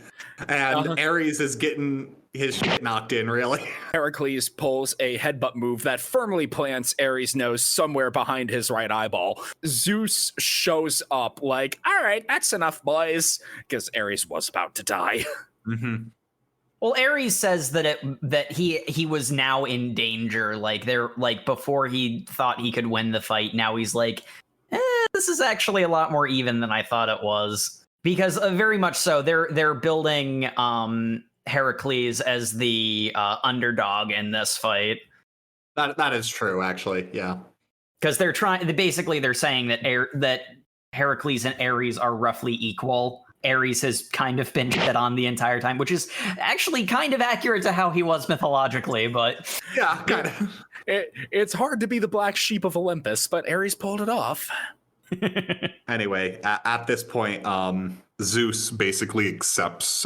and Ares is getting his shit knocked in, really. Heracles pulls a headbutt move that firmly plants Ares' nose somewhere behind his right eyeball. Zeus shows up like, all right, that's enough, boys, because Ares was about to die. Mm-hmm. Well, Ares says that he was now in danger. Like before he thought he could win the fight. Now he's like, this is actually a lot more even than I thought it was. Because very much so, they're building Heracles as the underdog in this fight. That is true, actually. Yeah, because they're saying that Heracles and Ares are roughly equal. Ares has kind of been shit on the entire time, which is actually kind of accurate to how he was mythologically. But yeah, kind of. It's hard to be the black sheep of Olympus, but Ares pulled it off. Anyway, at this point, Zeus basically accepts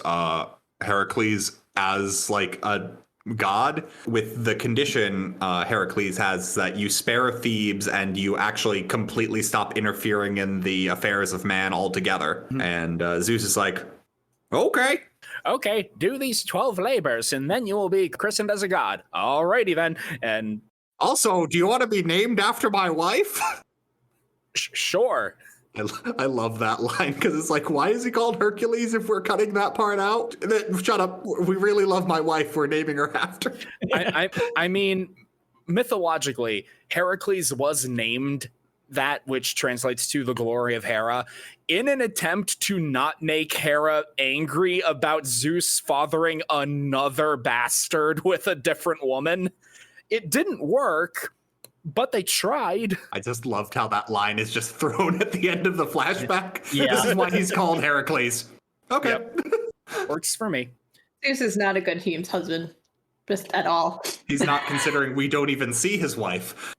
Heracles as like a god, with the condition Heracles has that you spare Thebes and you actually completely stop interfering in the affairs of man altogether. Mm-hmm. And Zeus is like, okay, do these 12 labors and then you will be christened as a god. Alrighty then. And also, do you want to be named after my wife? Sure. I love that line because it's like, why is he called Hercules if we're cutting that part out? Shut up. We really love my wife. We're naming her after. I mean, mythologically, Heracles was named that, which translates to the glory of Hera, in an attempt to not make Hera angry about Zeus fathering another bastard with a different woman. It didn't work, but they tried. I just loved how that line is just thrown at the end of the flashback. Yeah. This is why he's called Heracles. Okay. Yep. Works for me. Zeus is not a good husband, just at all. He's not, considering we don't even see his wife.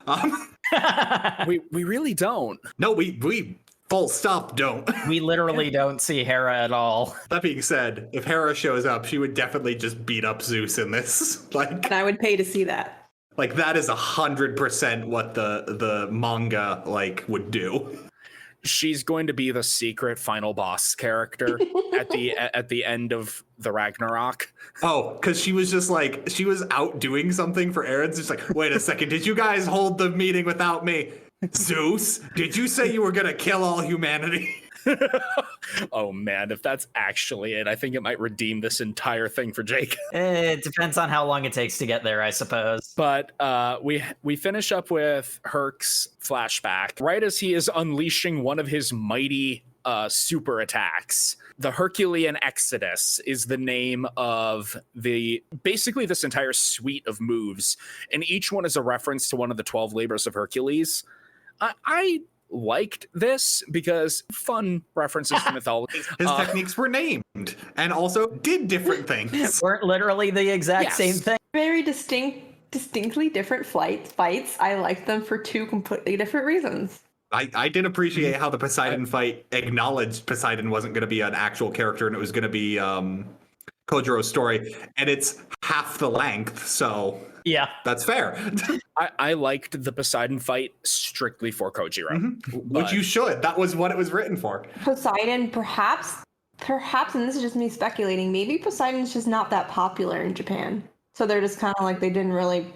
We really don't. No, we full stop don't. We literally don't see Hera at all. That being said, if Hera shows up, she would definitely just beat up Zeus in this. And I would pay to see that. Like that is 100% what the manga would do. She's going to be the secret final boss character at the end of the Ragnarok. Oh, because she was out doing something for Aaron's. Just like, wait a second, did you guys hold the meeting without me? Zeus, did you say you were gonna kill all humanity? Oh man, if that's actually it, I think it might redeem this entire thing for Jake. It depends on how long it takes to get there, I suppose. But we finish up with Herc's flashback right as he is unleashing one of his mighty super attacks. The Herculean Exodus is the name of basically this entire suite of moves, and each one is a reference to one of the 12 labors of Hercules. I liked this because fun references to mythology. His techniques were named and also did different things. Weren't literally the exact same thing. Very distinctly different fights. I liked them for two completely different reasons. I did appreciate how the Poseidon fight acknowledged Poseidon wasn't going to be an actual character and it was going to be Kojiro's story, and it's half the length, so yeah, that's fair. I liked the Poseidon fight strictly for Kojiro. Mm-hmm. Which you should. That was what it was written for. Poseidon, perhaps, and this is just me speculating, maybe Poseidon's just not that popular in Japan. So they're just kind of like, they didn't really...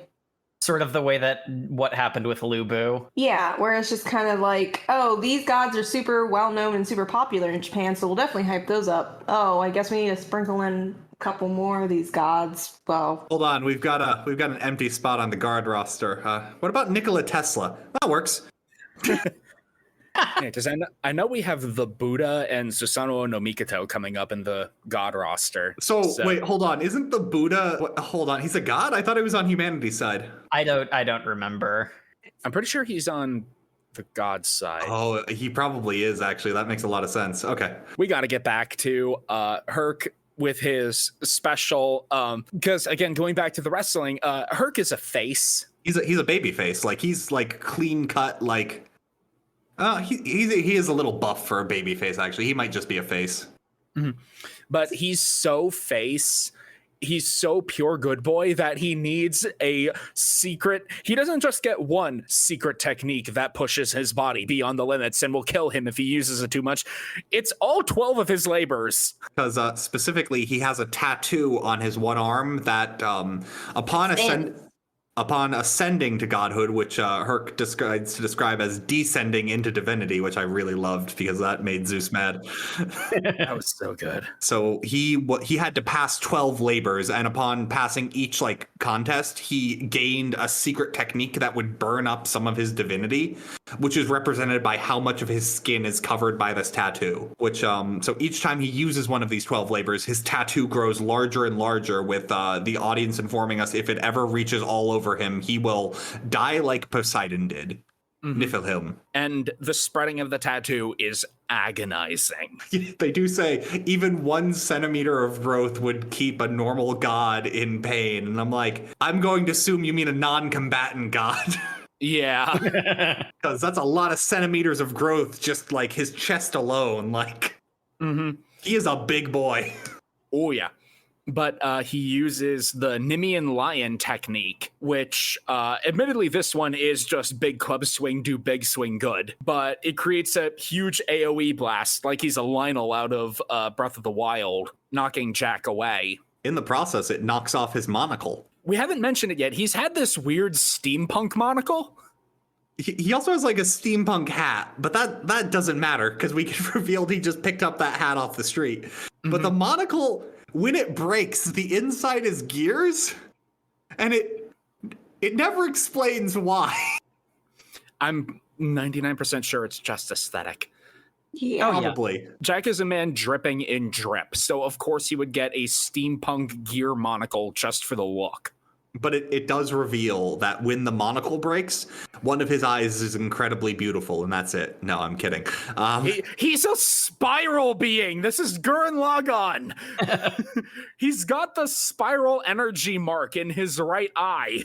Sort of the way that what happened with Lubu. Yeah, where it's just kind of like, oh, these gods are super well-known and super popular in Japan, so we'll definitely hype those up. Oh, I guess we need to sprinkle in a couple more of these gods. Well... Hold on, we've got an empty spot on the guard roster. What about Nikola Tesla? That works. Yeah, because I know we have the Buddha and Susanoo no Mikoto coming up in the god roster. So wait, hold on. Isn't the Buddha... Hold on, he's a god? I thought he was on humanity's side. I don't remember. I'm pretty sure he's on the god side. Oh, he probably is, actually. That makes a lot of sense. Okay. We got to get back to Herc with his special... Because, again, going back to the wrestling, Herc is a face. He's a baby face. Like, he's, like, clean-cut, like... he is a little buff for a baby face, actually. He might just be a face. Mm-hmm. But he's so face. He's so pure good boy that he needs a secret. He doesn't just get one secret technique that pushes his body beyond the limits and will kill him if he uses it too much. It's all 12 of his labors. Because specifically, he has a tattoo on his one arm that upon ascending to godhood, which Herc decides to describe as descending into divinity, which I really loved because that made Zeus mad. That was so good. So he had to pass 12 labors, and upon passing each contest, he gained a secret technique that would burn up some of his divinity, which is represented by how much of his skin is covered by this tattoo. Which so each time he uses one of these 12 labors, his tattoo grows larger and larger, with the audience informing us if it ever reaches all over him, he will die like Poseidon did. Mm-hmm. Niflheim. And the spreading of the tattoo is agonizing. They do say even 1 centimeter of growth would keep a normal god in pain. And I'm like, I'm going to assume you mean a non-combatant god. Yeah. Because that's a lot of centimeters of growth, just like his chest alone. Like, He is a big boy. Oh, yeah. But he uses the Nemean Lion technique, which admittedly this one is just big club swing, do big swing good. But it creates a huge AoE blast, like he's a Lionel out of Breath of the Wild, knocking Jack away. In the process, it knocks off his monocle. We haven't mentioned it yet. He's had this weird steampunk monocle. He also has like a steampunk hat, but that doesn't matter because we revealed he just picked up that hat off the street. Mm-hmm. But the monocle... when it breaks, the inside is gears, and it never explains why. I'm 99% sure it's just aesthetic. Yeah. Probably. Yeah. Jack is a man dripping in drip, so of course he would get a steampunk gear monocle just for the look. But it does reveal that when the monocle breaks, one of his eyes is incredibly beautiful, and that's it. No, I'm kidding. He's a spiral being. This is Gurren Lagann. He's got the spiral energy mark in his right eye.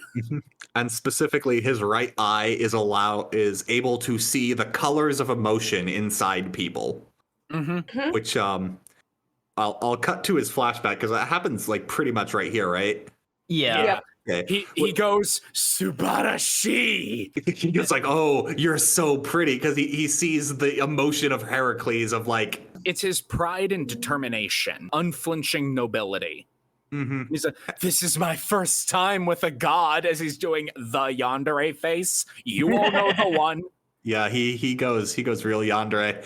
And specifically, his right eye is able to see the colors of emotion inside people. Mm-hmm. Which I'll cut to his flashback because that happens like pretty much right here, right? Yeah. Okay. He goes Subarashi. He goes like, "Oh, you're so pretty," because he sees the emotion of Heracles of like. It's his pride and determination, unflinching nobility. Mm-hmm. He's like, "This is my first time with a god," as he's doing the yandere face. You all know the one. Yeah, he goes real yandere.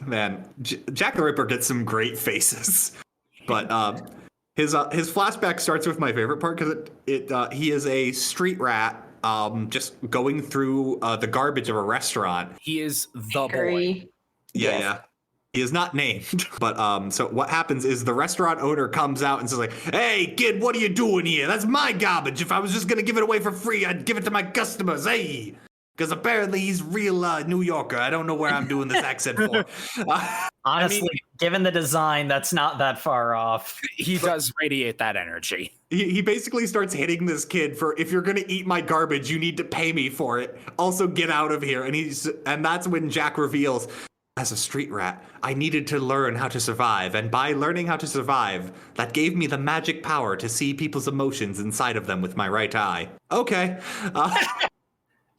Man, Jack the Ripper gets some great faces, but his flashback starts with my favorite part because he is a street rat, just going through the garbage of a restaurant. He is the boy. Yeah. He is not named, but so what happens is the restaurant owner comes out and says like, "Hey kid, what are you doing here? That's my garbage. If I was just gonna give it away for free, I'd give it to my customers. Hey." Because apparently he's real New Yorker. I don't know where I'm doing this accent for. Honestly, given the design, that's not that far off. He does radiate that energy. He basically starts hitting this kid for, if you're going to eat my garbage, you need to pay me for it. Also, get out of here. And that's when Jack reveals, as a street rat, I needed to learn how to survive. And by learning how to survive, that gave me the magic power to see people's emotions inside of them with my right eye. Okay.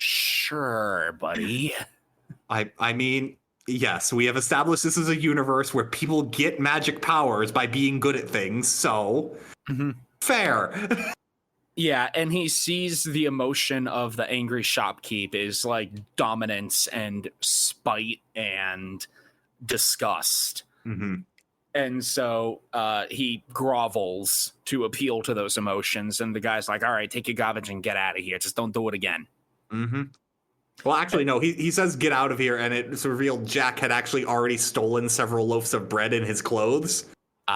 Sure, buddy. I mean, yes, we have established this is a universe where people get magic powers by being good at things, so fair. Yeah, and he sees the emotion of the angry shopkeep is like dominance and spite and disgust. Mm-hmm. And so he grovels to appeal to those emotions, and the guy's like, "All right, take your garbage and get out of here. Just don't do it again." Mm-hmm. Well, actually, no. He says get out of here, and it's revealed Jack had actually already stolen several loaves of bread in his clothes.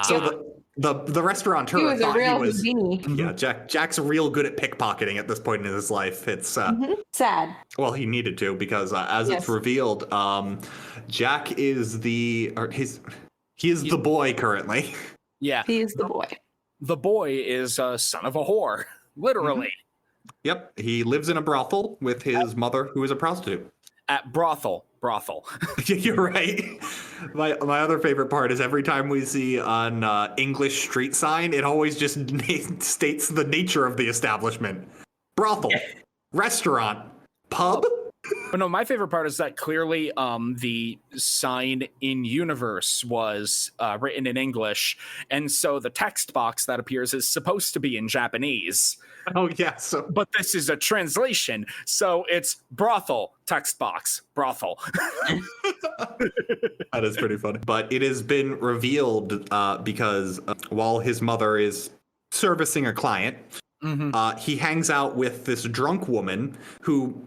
So the restaurateur he was thought a real he was. Houdini. Yeah, Jack's real good at pickpocketing at this point in his life. It's Sad. well, he needed to because as it's revealed, Jack is he is the boy currently. Yeah, He is the boy. the boy is a son of a whore, literally. Mm-hmm. Yep, he lives in a brothel with his mother, who is a prostitute. At brothel. You're right. My other favorite part is every time we see an English street sign, it always just states the nature of the establishment: brothel, restaurant, pub. But no, my favorite part is that clearly the sign in universe was written in English, and so the text box that appears is supposed to be in Japanese. Oh yeah, but this is a translation, so it's brothel, text box, brothel. That is pretty funny. But it has been revealed because while his mother is servicing a client, he hangs out with this drunk woman who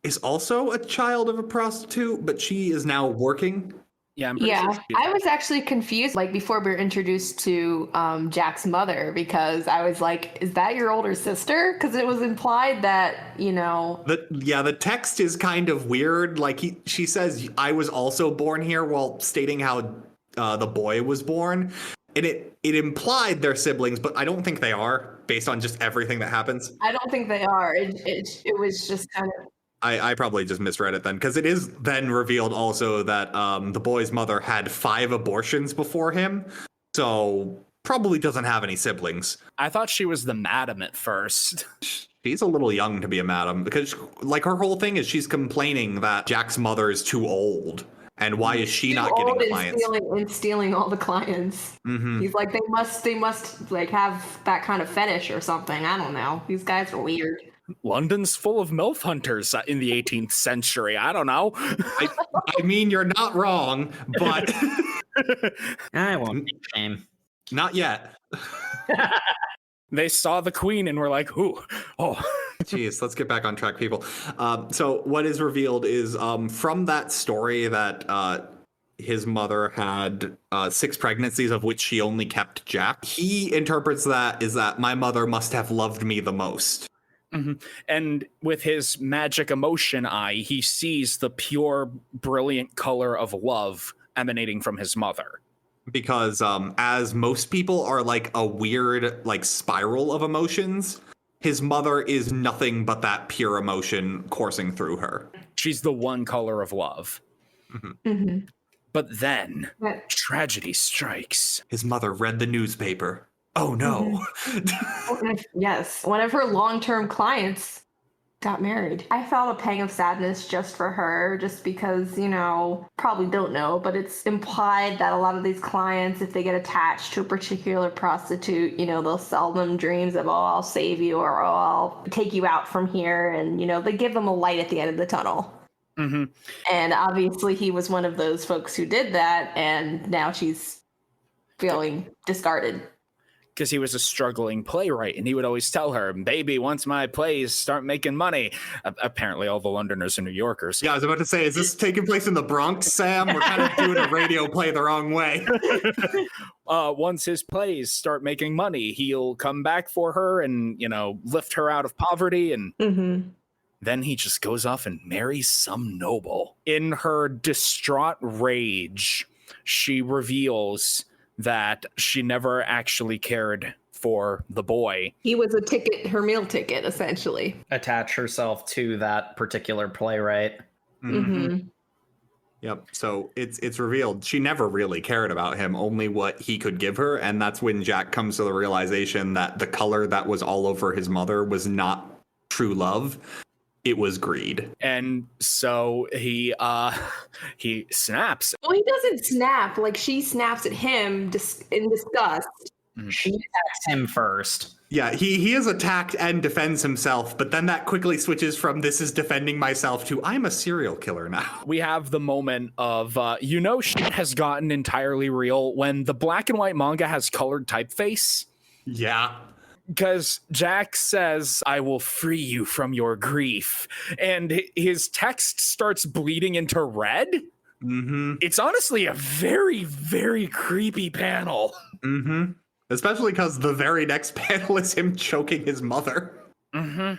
is also a child of a prostitute, but she is now working. Yeah, I'm pretty sure I was actually confused, like, before we were introduced to Jack's mother, because I was like, is that your older sister? Because it was implied that, you know... The text is kind of weird. Like, she says, I was also born here, while stating how the boy was born. And it implied they're siblings, but I don't think they are, based on just everything that happens. I don't think they are. It was just kind of... I probably just misread it then, because it is then revealed also that the boy's mother had 5 abortions before him, so probably doesn't have any siblings. I thought she was the madam at first. She's a little young to be a madam, because like her whole thing is she's complaining that Jack's mother is too old, and why is she not getting clients? Stealing all the clients. Mm-hmm. He's like, they must like have that kind of fetish or something. I don't know. These guys are weird. London's full of MILF hunters in the 18th century. I don't know. I mean, you're not wrong, but... I won't take shame. Not yet. They saw the queen and were like, ooh, oh. Jeez, let's get back on track, people. So what is revealed is from that story that his mother had 6 pregnancies, of which she only kept Jack. He interprets that as that my mother must have loved me the most. Mm-hmm. And with his magic emotion eye, he sees the pure, brilliant color of love emanating from his mother. Because as most people are like a weird like spiral of emotions, his mother is nothing but that pure emotion coursing through her. She's the one color of love. Mm-hmm. Mm-hmm. But then, tragedy strikes. His mother read the newspaper. Oh no. Yes. One of her long-term clients got married. I felt a pang of sadness just for her, just because, you know, probably don't know, but it's implied that a lot of these clients, if they get attached to a particular prostitute, you know, they'll sell them dreams of, oh, I'll save you, or, oh, I'll take you out from here. And, you know, they give them a light at the end of the tunnel. Mm-hmm. And obviously he was one of those folks who did that, and now she's feeling discarded. Because he was a struggling playwright, and he would always tell her, baby, once my plays start making money. Apparently all the Londoners are New Yorkers. Yeah, I was about to say, is this taking place in the Bronx, Sam? We're kind of doing a radio play the wrong way. Once his plays start making money, he'll come back for her and, you know, lift her out of poverty. And then he just goes off and marries some noble. In her distraught rage, she reveals that she never actually cared for the boy. He was a ticket, her meal ticket, essentially. Attach herself to that particular playwright. Mm-hmm. Yep. So it's revealed she never really cared about him, only what he could give her. And that's when Jack comes to the realization that the color that was all over his mother was not true love. It was greed. And so he snaps. Well, he doesn't snap. Like, she snaps at him in disgust. She attacks him first. Yeah, he is attacked and defends himself, but then that quickly switches from this is defending myself to I'm a serial killer now. We have the moment of, shit has gotten entirely real when the black and white manga has colored typeface. Yeah. Because Jack says, I will free you from your grief. And his text starts bleeding into red. Mm-hmm. It's honestly a very, very creepy panel. Mm-hmm. Especially because the very next panel is him choking his mother. Mm-hmm.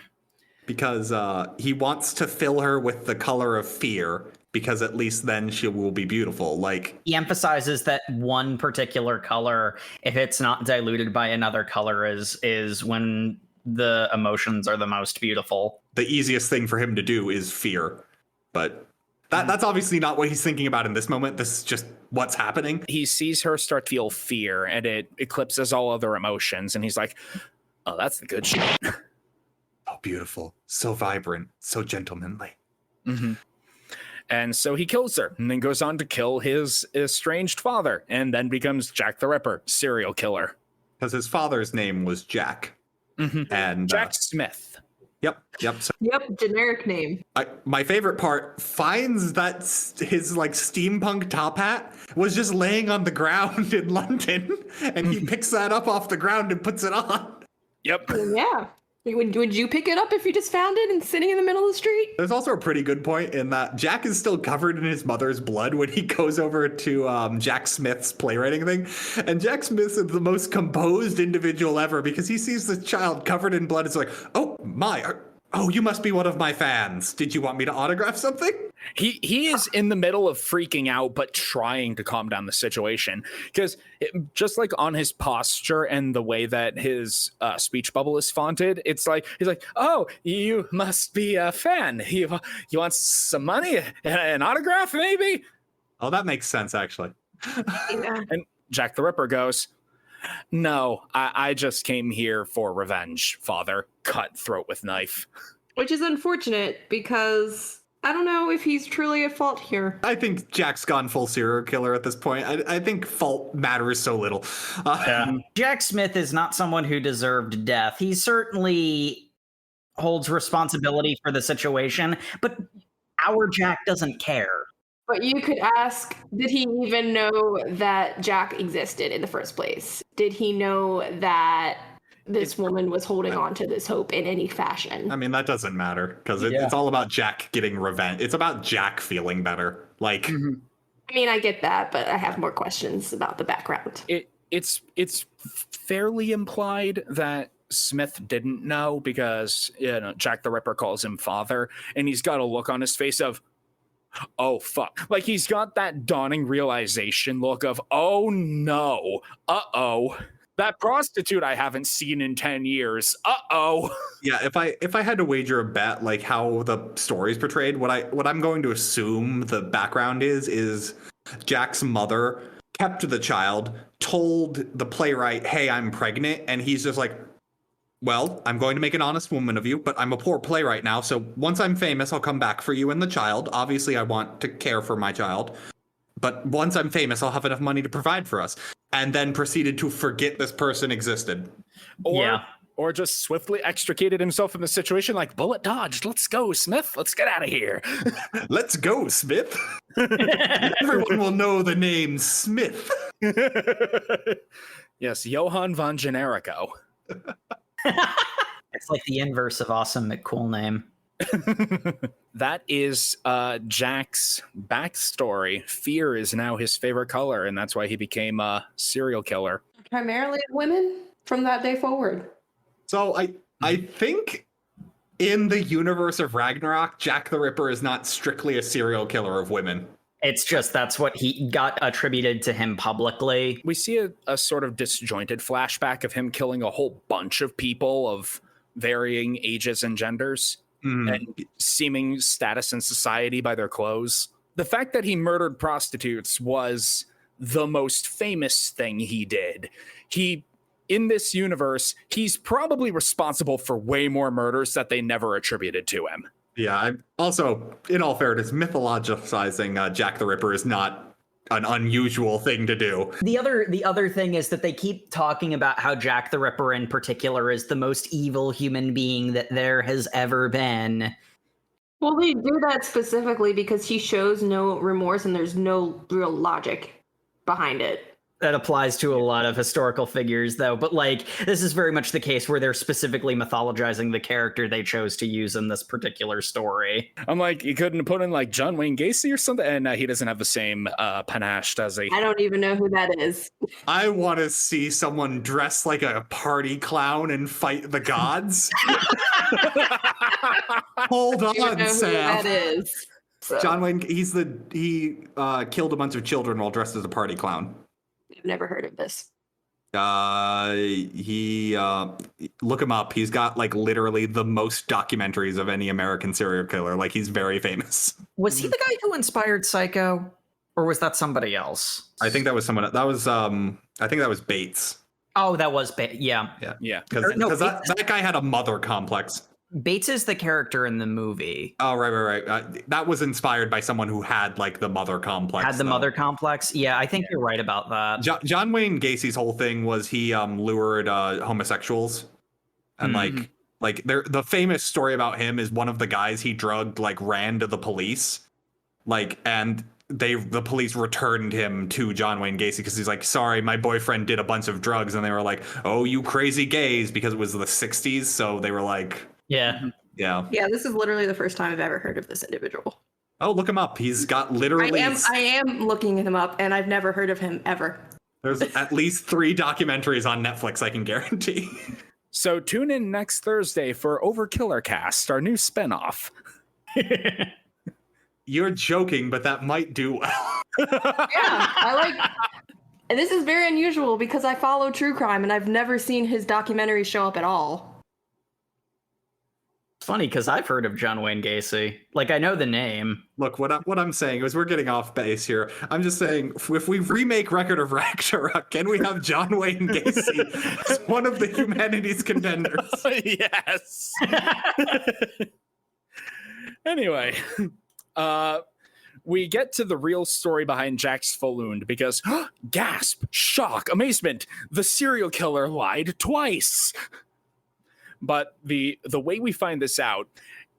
Because he wants to fill her with the color of fear, because at least then she will be beautiful. Like, he emphasizes that one particular color, if it's not diluted by another color, is when the emotions are the most beautiful. The easiest thing for him to do is fear. But that's obviously not what he's thinking about in this moment. This is just what's happening. He sees her start to feel fear, and it eclipses all other emotions. And he's like, oh, that's the good shit. Oh, beautiful. So vibrant. So gentlemanly. Mm-hmm. And so he kills her and then goes on to kill his estranged father and then becomes Jack the Ripper, serial killer. Because his father's name was Jack. Mm-hmm. And Jack Smith. Yep. So, Generic name. My favorite part, finds that his like steampunk top hat was just laying on the ground in London, and he picks that up off the ground and puts it on. Yep. Yeah. Would you pick it up if you just found it and sitting in the middle of the street? There's also a pretty good point in that Jack is still covered in his mother's blood when he goes over to Jack Smith's playwriting thing. And Jack Smith is the most composed individual ever because he sees the child covered in blood. It's like, oh my, oh, you must be one of my fans. Did you want me to autograph something? He is in the middle of freaking out, but trying to calm down the situation. Because just like on his posture and the way that his speech bubble is fonted, it's like, he's like, oh, you must be a fan. You want some money? An autograph, maybe? Oh, that makes sense, actually. Yeah. And Jack the Ripper goes, no, I just came here for revenge, father. Cut throat with knife. Which is unfortunate because I don't know if he's truly at fault here. I think Jack's gone full serial killer at this point. I think fault matters so little. Jack Smith is not someone who deserved death. He certainly holds responsibility for the situation, but our Jack doesn't care. But you could ask, did he even know that Jack existed in the first place? Did he know that this woman was holding on to this hope in any fashion? I mean, that doesn't matter because it's all about Jack getting revenge. It's about Jack feeling better. Like, I mean, I get that, but I have more questions about the background. It's fairly implied that Smith didn't know because Jack the Ripper calls him father, and he's got a look on his face of, oh fuck, like he's got that dawning realization look of, oh no, uh-oh, that prostitute I haven't seen in 10 years, uh-oh. Yeah, if I had to wager a bet, like how the story's portrayed, what I'm going to assume the background is Jack's mother kept the child, told the playwright, hey, I'm pregnant, and he's just like, well, I'm going to make an honest woman of you, but I'm a poor playwright now, so once I'm famous, I'll come back for you and the child. Obviously, I want to care for my child, but once I'm famous, I'll have enough money to provide for us. And then proceeded to forget this person existed. Or just swiftly extricated himself from the situation like, bullet dodged, let's go, Smith, let's get out of here. Let's go, Smith. Everyone will know the name Smith. Yes, Johann von Generico. It's like the inverse of awesome McCool name. That is Jack's backstory. Fear is now his favorite color, and that's why he became a serial killer. Primarily women from that day forward. So I think in the universe of Ragnarok, Jack the Ripper is not strictly a serial killer of women. It's just that's what he got attributed to him publicly. We see a sort of disjointed flashback of him killing a whole bunch of people of varying ages and genders and seeming status in society by their clothes. The fact that he murdered prostitutes was the most famous thing he did. In this universe, he's probably responsible for way more murders that they never attributed to him. Yeah, I'm also, in all fairness, mythologicizing Jack the Ripper is not an unusual thing to do. The other thing is that they keep talking about how Jack the Ripper in particular is the most evil human being that there has ever been. Well, they do that specifically because he shows no remorse and there's no real logic behind it. That applies to a lot of historical figures, though. But like, this is very much the case where they're specifically mythologizing the character they chose to use in this particular story. I'm like, you couldn't put in like John Wayne Gacy or something, and he doesn't have the same panache, does he? I don't even know who that is. I want to see someone dress like a party clown and fight the gods. Hold on, Sam. Who that is. So. John Wayne, he killed a bunch of children while dressed as a party clown. I've never heard of this. He look him up. He's got like literally the most documentaries of any American serial killer. Like, he's very famous. Was he the guy who inspired Psycho, or was that somebody else? I think that was someone. That was I think that was Bates. Oh, that was Bates. Yeah. Because that guy had a mother complex. Bates is the character in the movie. Oh, right. That was inspired by someone who had like the mother complex. Mother complex? Yeah, I think you're right about that. John Wayne Gacy's whole thing was he lured homosexuals. And like the famous story about him is one of the guys he drugged like ran to the police. Like, and the police returned him to John Wayne Gacy because he's like, sorry, my boyfriend did a bunch of drugs. And they were like, oh, you crazy gays, because it was the 60s. So they were like... Yeah. This is literally the first time I've ever heard of this individual. Oh, look him up. He's got literally... I am looking him up, and I've never heard of him ever. There's at least 3 documentaries on Netflix, I can guarantee. So tune in next Thursday for OverMangaCast, our new spinoff. You're joking, but that might do well. And this is very unusual because I follow true crime, and I've never seen his documentary show up at all. It's funny because I've heard of John Wayne Gacy. Like, I know the name. Look, what I'm saying is we're getting off base here. I'm just saying, if we remake Record of Ragnarok, can we have John Wayne Gacy as one of the humanities contenders? Yes. Anyway, we get to the real story behind Jack's Falloon because, gasp, shock, amazement, the serial killer lied twice. But the way we find this out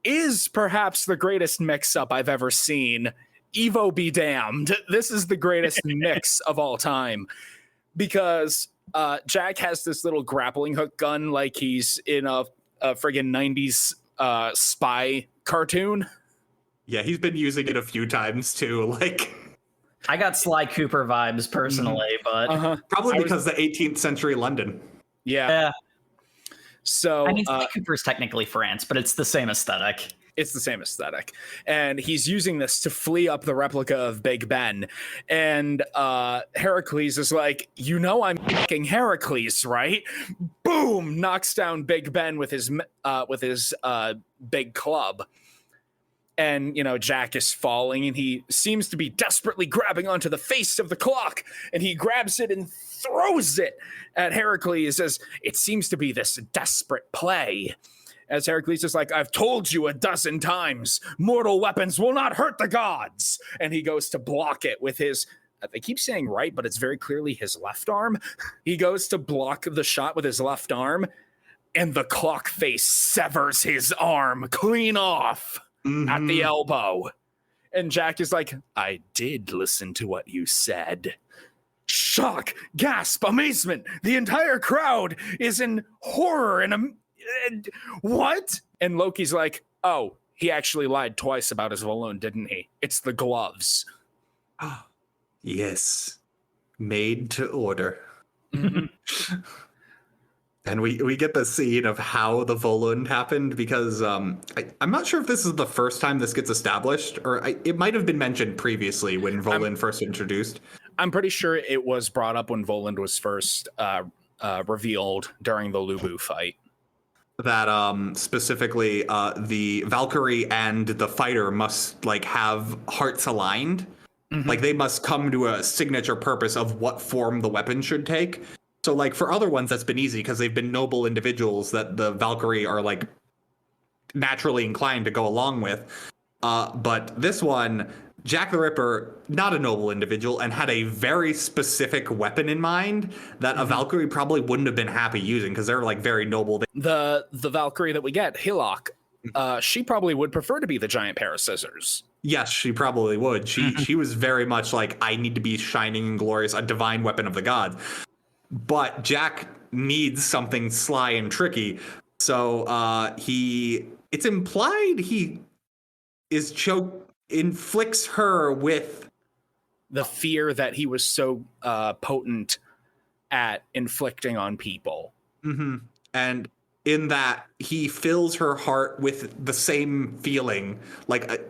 is perhaps the greatest mix-up I've ever seen. Evo be damned. This is the greatest mix of all time. Because Jack has this little grappling hook gun like he's in a friggin' 90s spy cartoon. Yeah, he's been using it a few times too. Like, I got Sly Cooper vibes personally, but Probably because the 18th century London. Yeah. So I mean, Sly Cooper's technically France, but it's the same aesthetic. It's the same aesthetic. And he's using this to flee up the replica of Big Ben. And Heracles is like, you know I'm fucking Heracles, right? Boom! Knocks down Big Ben with his big club. And, Jack is falling, and he seems to be desperately grabbing onto the face of the clock. And he grabs it and throws it at Heracles as it seems to be this desperate play. As Heracles is like, I've told you 12 times, mortal weapons will not hurt the gods. And he goes to block it with his, they keep saying right, but it's very clearly his left arm. He goes to block the shot with his left arm, and the clock face severs his arm clean off at the elbow. And Jack is like, I did listen to what you said. Shock, gasp, amazement. The entire crowd is in horror and what? And Loki's like, oh, he actually lied twice about his balloon, didn't he? It's the gloves. Yes. Made to order. Mm-hmm. And we get the scene of how the Volund happened because I'm not sure if this is the first time this gets established, or it might have been mentioned previously when Volund first introduced. I'm pretty sure it was brought up when Volund was first revealed during the Lubu fight. That specifically the Valkyrie and the fighter must have hearts aligned. Mm-hmm. Like they must come to a signature purpose of what form the weapon should take. So for other ones, that's been easy because they've been noble individuals that the Valkyrie are naturally inclined to go along with. But this one, Jack the Ripper, not a noble individual, and had a very specific weapon in mind that a Valkyrie probably wouldn't have been happy using because they're very noble. The Valkyrie that we get, Hillock, she probably would prefer to be the giant pair of scissors. Yes, she probably would. She was very much I need to be shining and glorious, a divine weapon of the gods. But Jack needs something sly and tricky. So it's implied he is inflicts her with the fear that he was so potent at inflicting on people. Mm-hmm. And in that he fills her heart with the same feeling,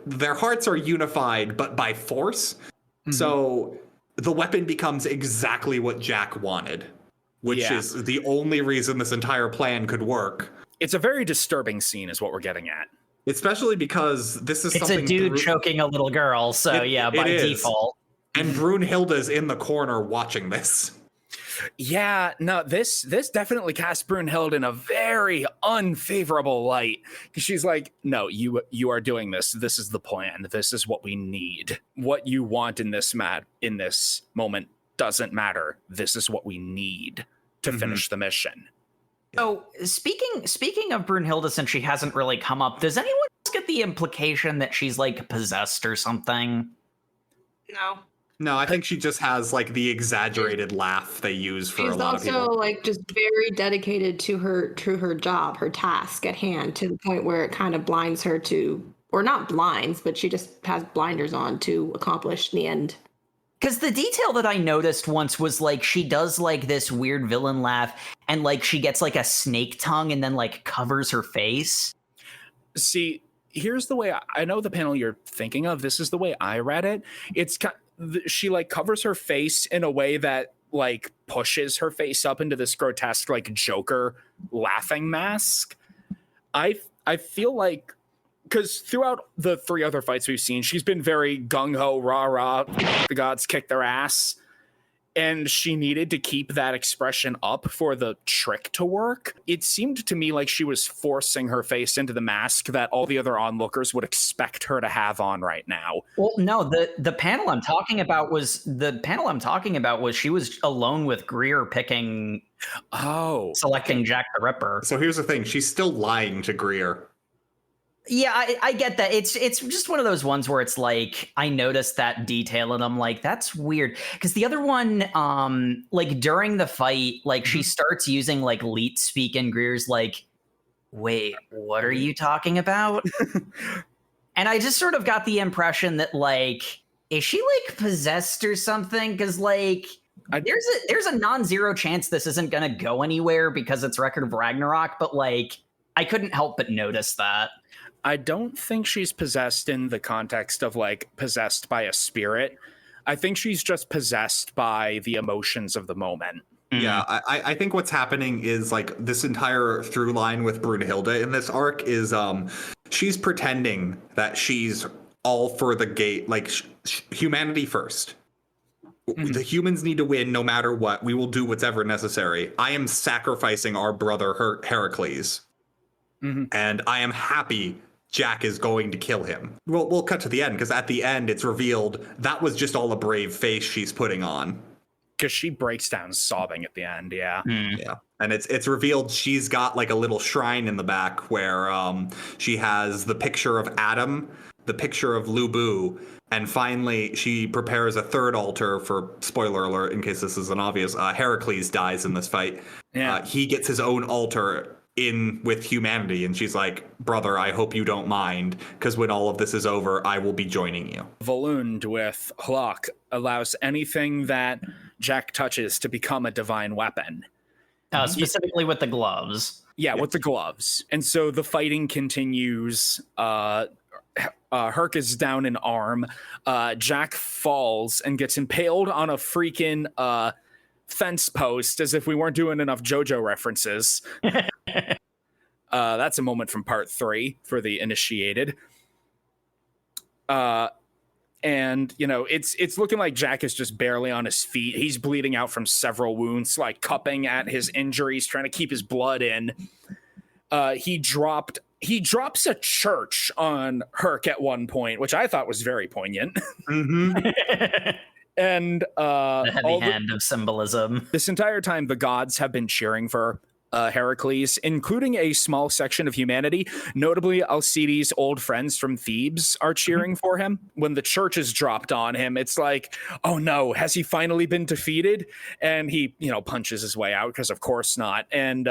their hearts are unified, but by force. Mm-hmm. So the weapon becomes exactly what Jack wanted, which is the only reason this entire plan could work. It's a very disturbing scene is what we're getting at. Especially because this is something... It's a dude choking a little girl, so by default. And Brunhilde's in the corner watching this. Yeah, no, this definitely casts Brunhilde in a very unfavorable light. Because she's like, no, you are doing this. This is the plan. This is what we need. What you want in this moment doesn't matter. This is what we need to finish the mission. So speaking of Brunhilde, since she hasn't really come up, does anyone else get the implication that she's possessed or something? No, I think she just has the exaggerated laugh they use for a lot of people. She's also just very dedicated to her job, her task at hand, to the point where it kind of blinds her to, or not blinds, but she just has blinders on to accomplish the end. Because the detail that I noticed once was she does this weird villain laugh and she gets a snake tongue and then covers her face. See, here's the way I know the panel you're thinking of. This is the way I read it. It's she covers her face in a way that pushes her face up into this grotesque Joker laughing mask. I feel because throughout the 3 other fights we've seen, she's been very gung-ho, rah-rah, the gods kick their ass. And she needed to keep that expression up for the trick to work. It seemed to me like she was forcing her face into the mask that all the other onlookers would expect her to have on right now. Well, no, the panel I'm talking about was she was alone with Greer selecting Jack the Ripper. So here's the thing, she's still lying to Greer. Yeah, I get that. It's just one of those ones where it's I noticed that detail and I'm that's weird. Because the other one, during the fight, she starts using leet speak and Greer's wait, what are you talking about? And I just sort of got the impression that is she like possessed or something? Because like there's a non-zero chance this isn't gonna go anywhere because it's Record of Ragnarok, but like I couldn't help but notice that. I don't think she's possessed in the context of like possessed by a spirit. I think she's just possessed by the emotions of the moment. Yeah, I think what's happening is like this entire through line with Brunhilde in this arc is she's pretending that she's all for the gate, like humanity first. The humans need to win no matter what. We will do whatever necessary. I am sacrificing our brother Heracles. And I am happy Jack is going to kill him. We'll cut to the end, because at the end it's revealed that was just all a brave face she's putting on. Because she breaks down sobbing at the end, yeah. Yeah. And it's revealed she's got like a little shrine in the back where she has the picture of Adam, the picture of Lubu, and finally she prepares a third altar for, spoiler alert in case this isn't obvious, Heracles dies in this fight. Yeah. He gets his own altar in with humanity, and she's like, brother, I hope you don't mind, because when all of this is over, I will be joining you. Volund with Hlok allows anything that Jack touches to become a divine weapon. Specifically with the gloves. Yeah, with the gloves. And so the fighting continues. Herc is down an arm. Jack falls and gets impaled on a freaking fence post, as if we weren't doing enough JoJo references. That's a moment from part 3 for the initiated. And, you know, it's looking like Jack is just barely on his feet. He's bleeding out from several wounds, like cupping at his injuries, trying to keep his blood in. He drops a church on Herc at one point, which I thought was very poignant. And the heavy hand of symbolism. This entire time, the gods have been cheering for Heracles, including a small section of humanity. Notably, Alcides' old friends from Thebes are cheering for him. When the church is dropped on him, it's like, oh no, has he finally been defeated? And he, punches his way out, because of course not. And,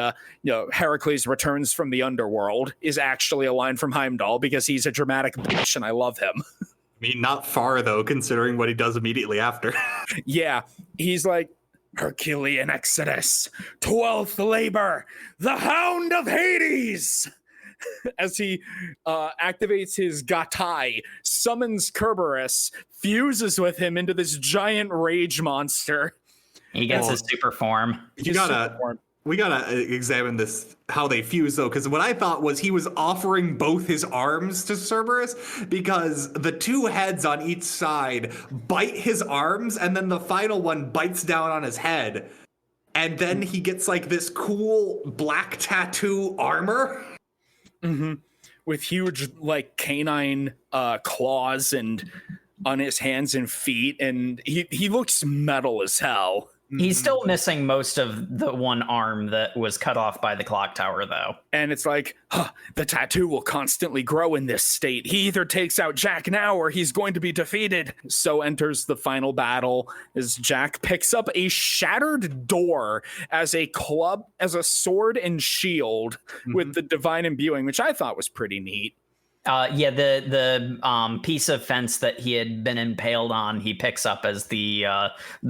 Heracles returns from the underworld is actually a line from Heimdall, because he's a dramatic bitch and I love him. I mean, not far, though, considering what he does immediately after. Yeah, he's like, Herculean Exodus, 12th labor, the Hound of Hades! As he activates his Gatai, summons Kerberos, fuses with him into this giant rage monster. He gets his super form. We gotta examine this, how they fuse, though, because what I thought was he was offering both his arms to Cerberus, because the two heads on each side bite his arms, and then the final one bites down on his head. And then he gets like this cool black tattoo armor. With huge like canine claws and on his hands and feet, and he looks metal as hell. He's still missing most of the one arm that was cut off by the clock tower, though. And it's like, the tattoo will constantly grow in this state. He either takes out Jack now or he's going to be defeated. So enters the final battle as Jack picks up a shattered door as a club, as a sword and shield with the divine imbuing, which I thought was pretty neat. The piece of fence that he had been impaled on, he picks up as the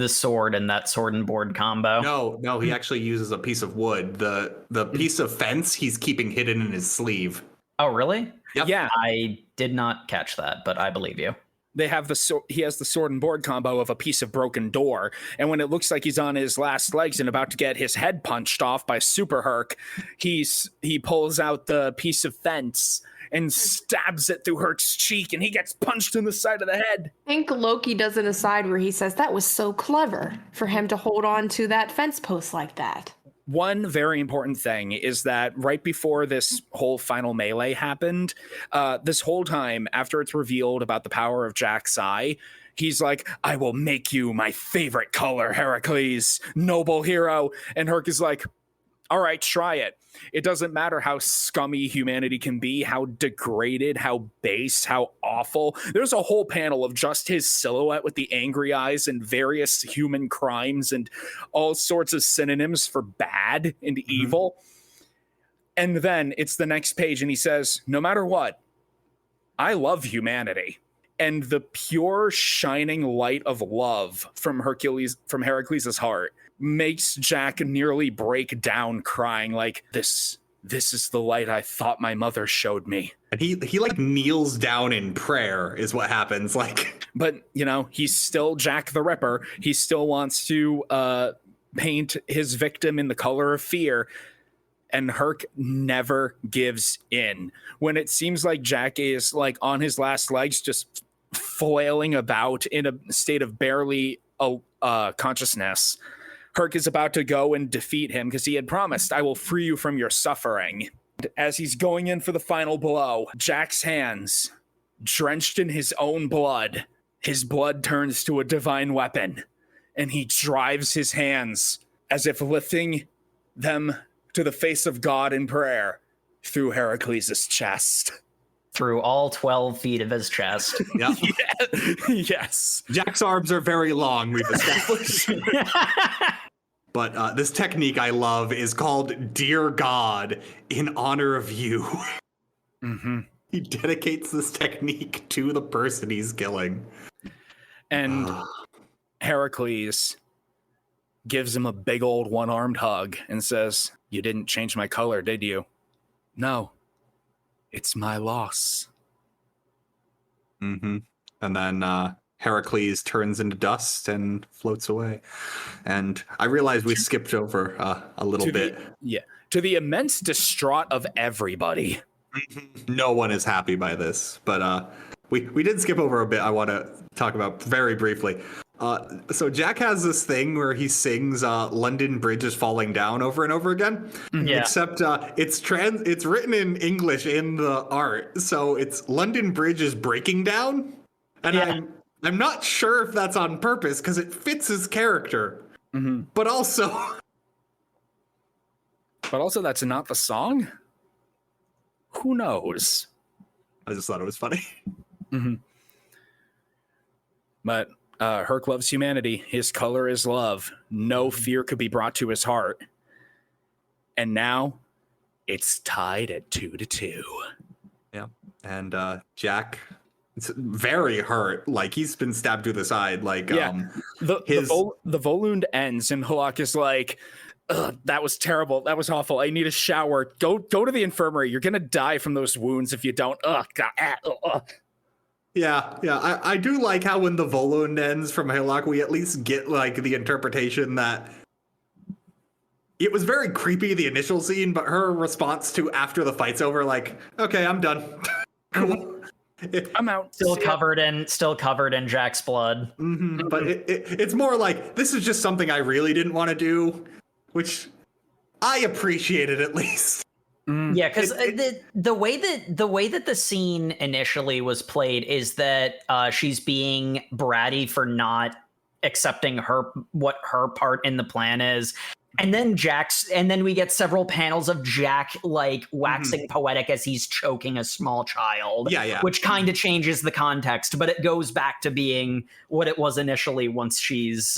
sword in that sword and board combo. No, he actually uses a piece of wood. The piece of fence he's keeping hidden in his sleeve. Oh, really? Yep. Yeah. I did not catch that, but I believe you. They have he has the sword and board combo of a piece of broken door, and when it looks like he's on his last legs and about to get his head punched off by Super Herc, he pulls out the piece of fence and stabs it through Herc's cheek, and he gets punched in the side of the head. I think Loki does an aside where he says that was so clever for him to hold on to that fence post like that. One very important thing is that right before this whole final melee happened, this whole time, after it's revealed about the power of Jack's eye, he's like, I will make you my favorite color, Heracles, noble hero. And Herc is like, all right, try it. It doesn't matter how scummy humanity can be, how degraded, how base, how awful. There's a whole panel of just his silhouette with the angry eyes and various human crimes and all sorts of synonyms for bad and evil. And then it's the next page and he says, no matter what, I love humanity. And the pure shining light of love from Heracles' heart makes Jack nearly break down crying like, this is the light I thought my mother showed me. And he like kneels down in prayer is what happens. Like, but he's still Jack the Ripper. He still wants to paint his victim in the color of fear. And Herc never gives in. When it seems like Jack is like on his last legs, just flailing about in a state of barely consciousness, Herc is about to go and defeat him because he had promised, I will free you from your suffering. As he's going in for the final blow, Jack's hands, drenched in his own blood, his blood turns to a divine weapon, and he drives his hands as if lifting them to the face of God in prayer through Heracles' chest. Through all 12 feet of his chest. yeah. Yes. Jack's arms are very long, we've established. But this technique I love is called Dear God, in honor of you. Mm-hmm. He dedicates this technique to the person he's killing. And Heracles gives him a big old one-armed hug and says, you didn't change my color, did you? No. It's my loss. Mm-hmm. And then Heracles turns into dust and floats away. And I realize we skipped over a little bit. To the immense distraught of everybody. No one is happy by this. But we did skip over a bit I want to talk about very briefly. So Jack has this thing where he sings London Bridge is Falling Down over and over again. Yeah. Except it's written in English in the art. So it's London Bridge is breaking down. And I'm not sure if that's on purpose because it fits his character. Mm-hmm. But also that's not the song? Who knows? I just thought it was funny. Mm-hmm. But Herc loves humanity. His color is love. No fear could be brought to his heart. And now it's tied at 2-2. Yeah. And Jack, it's very hurt. Like he's been stabbed through the side. Like the Volund ends and Halak is like, ugh, that was terrible. That was awful. I need a shower. Go to the infirmary. You're gonna die from those wounds if you don't. Ugh, God. Yeah. I do like how when the Volund ends from Hillock, we at least get like the interpretation that it was very creepy, the initial scene, but her response to after the fight's over, like, okay, I'm done. I'm out. Still covered in Jack's blood. Mm-hmm. But it's more like, this is just something I really didn't want to do, which I appreciated at least. Yeah, because the way that the scene initially was played is that she's being bratty for not accepting what her part in the plan is, and then we get several panels of Jack like waxing poetic as he's choking a small child. Yeah. Which kind of changes the context, but it goes back to being what it was initially once she's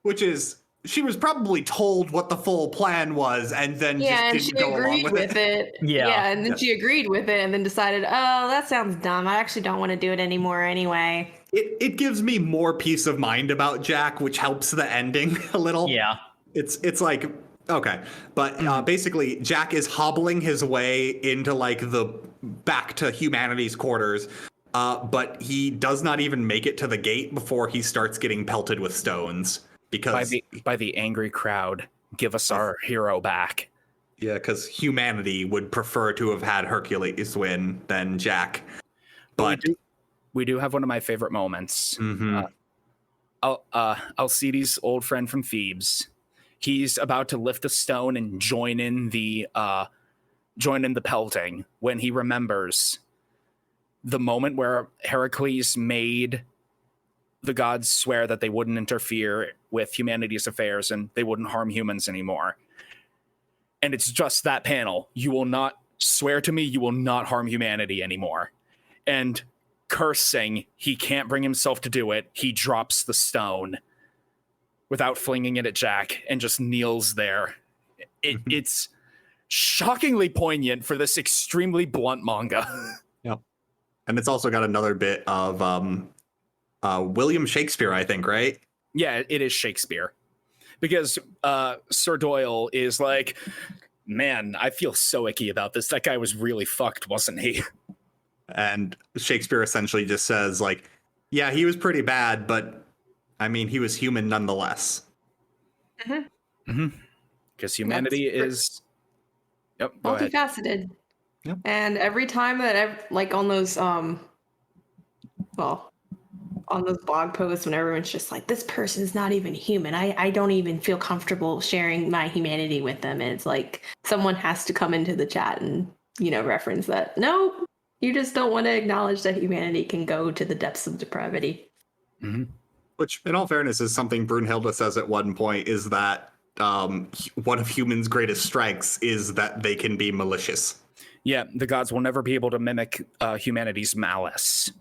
which is. She was probably told what the full plan was and then just didn't go along with it. Yeah, and then she agreed with it and then decided, oh, that sounds dumb. I actually don't want to do it anymore anyway. It gives me more peace of mind about Jack, which helps the ending a little. Yeah. It's like, okay. But basically, Jack is hobbling his way into like the back to humanity's quarters. But he does not even make it to the gate before he starts getting pelted with stones. Because by the angry crowd, give us our hero back. Yeah, because humanity would prefer to have had Hercules win than Jack. But we do have one of my favorite moments. Mm-hmm. Alcides' old friend from Thebes. He's about to lift a stone and join in the pelting when he remembers the moment where Heracles made the gods swear that they wouldn't interfere with humanity's affairs and they wouldn't harm humans anymore. And it's just that panel. You will not swear to me, you will not harm humanity anymore. And cursing, he can't bring himself to do it. He drops the stone without flinging it at Jack and just kneels there. It's shockingly poignant for this extremely blunt manga. Yep. And it's also got another bit of William Shakespeare, I think, right? Yeah, it is Shakespeare. Because Sir Doyle is like, man, I feel so icky about this. That guy was really fucked, wasn't he? And Shakespeare essentially just says, like, yeah, he was pretty bad, but I mean, he was human nonetheless. Because humanity is... Yep, go ahead. Multifaceted. Yep. And every time that, like, on those, on those blog posts when everyone's just like, this person's not even human. I don't even feel comfortable sharing my humanity with them. And it's like, someone has to come into the chat and, reference that. No, you just don't want to acknowledge that humanity can go to the depths of depravity. Mm-hmm. Which, in all fairness, is something Brunhilde says at one point, is that one of humans' greatest strengths is that they can be malicious. Yeah, the gods will never be able to mimic humanity's malice.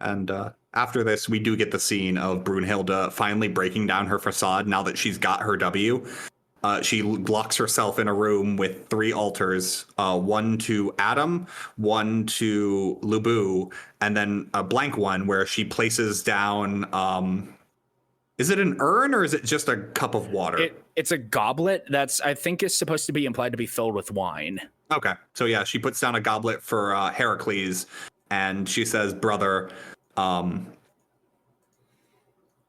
And after this, we do get the scene of Brunhilde finally breaking down her facade now that she's got her W. She locks herself in a room with 3 altars, one to Adam, one to Lubu, and then a blank one where she places down... is it an urn or is it just a cup of water? It's a goblet that's, I think, is supposed to be implied to be filled with wine. Okay. So yeah, she puts down a goblet for Heracles, and she says, brother, I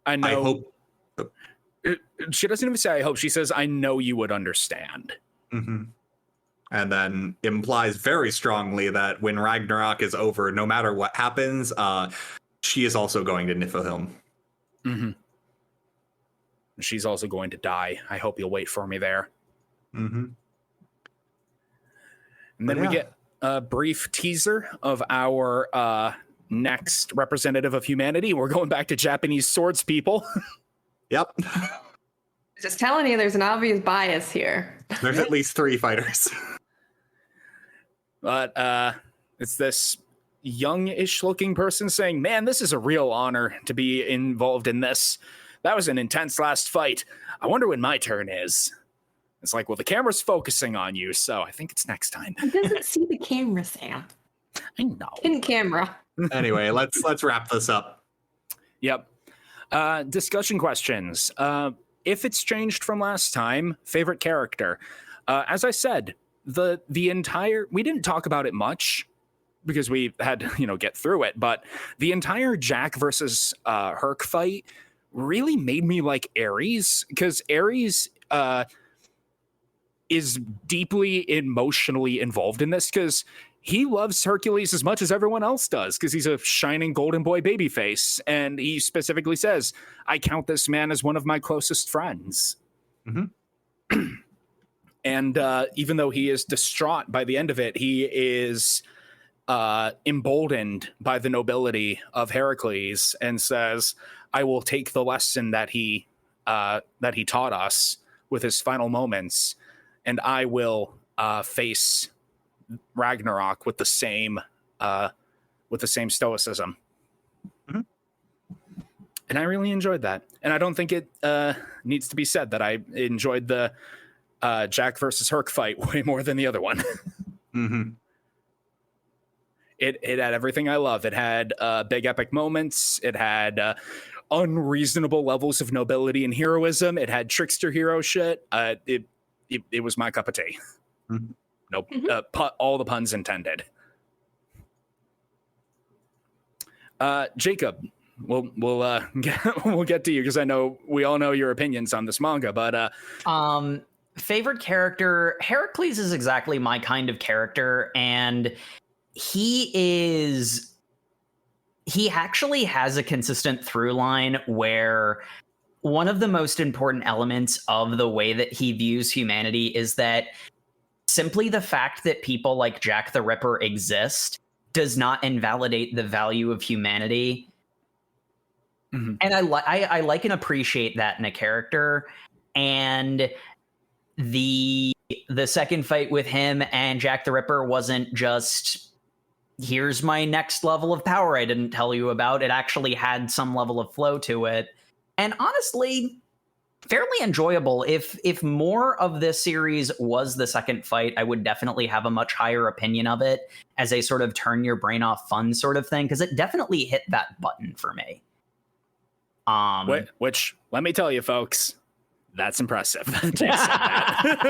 know. I hope... She doesn't even say I hope. She says, I know you would understand. Mm-hmm. And then implies very strongly that when Ragnarok is over, no matter what happens, she is also going to Niflheim. Mm-hmm. She's also going to die. I hope you'll wait for me there. Mm-hmm. And then we get a brief teaser of our next representative of humanity. We're going back to Japanese swords people. Yep. Just telling you, there's an obvious bias here. There's at least 3 fighters. But it's this young-ish looking person saying, man, this is a real honor to be involved in this. That was an intense last fight. I wonder when my turn is. It's like, well, the camera's focusing on you, so I think it's next time. He doesn't see the camera, Sam. I know. In camera. Anyway, let's wrap this up. Yep. Discussion questions. If it's changed from last time, favorite character. As I said, the entire... We didn't talk about it much because we had to, get through it, but the entire Jack versus Herc fight really made me like Ares, because Ares is deeply emotionally involved in this, because he loves Hercules as much as everyone else does, because he's a shining golden boy babyface, and he specifically says, I count this man as one of my closest friends. Mm-hmm. And even though he is distraught by the end of it, he is emboldened by the nobility of Heracles and says, I will take the lesson that he taught us with his final moments, and I will face Ragnarok with the same stoicism. Mm-hmm. And I really enjoyed that. And I don't think it needs to be said that I enjoyed the Jack versus Herc fight way more than the other one. Mm-hmm. It had everything I love. It had big epic moments. It had unreasonable levels of nobility and heroism. It had trickster hero shit. It was my cup of tea. Mm-hmm. Nope. Mm-hmm. All the puns intended. Jacob, we'll get to you, because I know we all know your opinions on this manga, but favorite character, Heracles is exactly my kind of character, and he actually has a consistent through line where one of the most important elements of the way that he views humanity is that simply the fact that people like Jack the Ripper exist does not invalidate the value of humanity. Mm-hmm. And I like and appreciate that in a character. And the second fight with him and Jack the Ripper wasn't just, here's my next level of power I didn't tell you about. It actually had some level of flow to it. And honestly, fairly enjoyable. If more of this series was the second fight, I would definitely have a much higher opinion of it as a sort of turn your brain off fun sort of thing, because it definitely hit that button for me. Which, let me tell you, folks, that's impressive. Jake said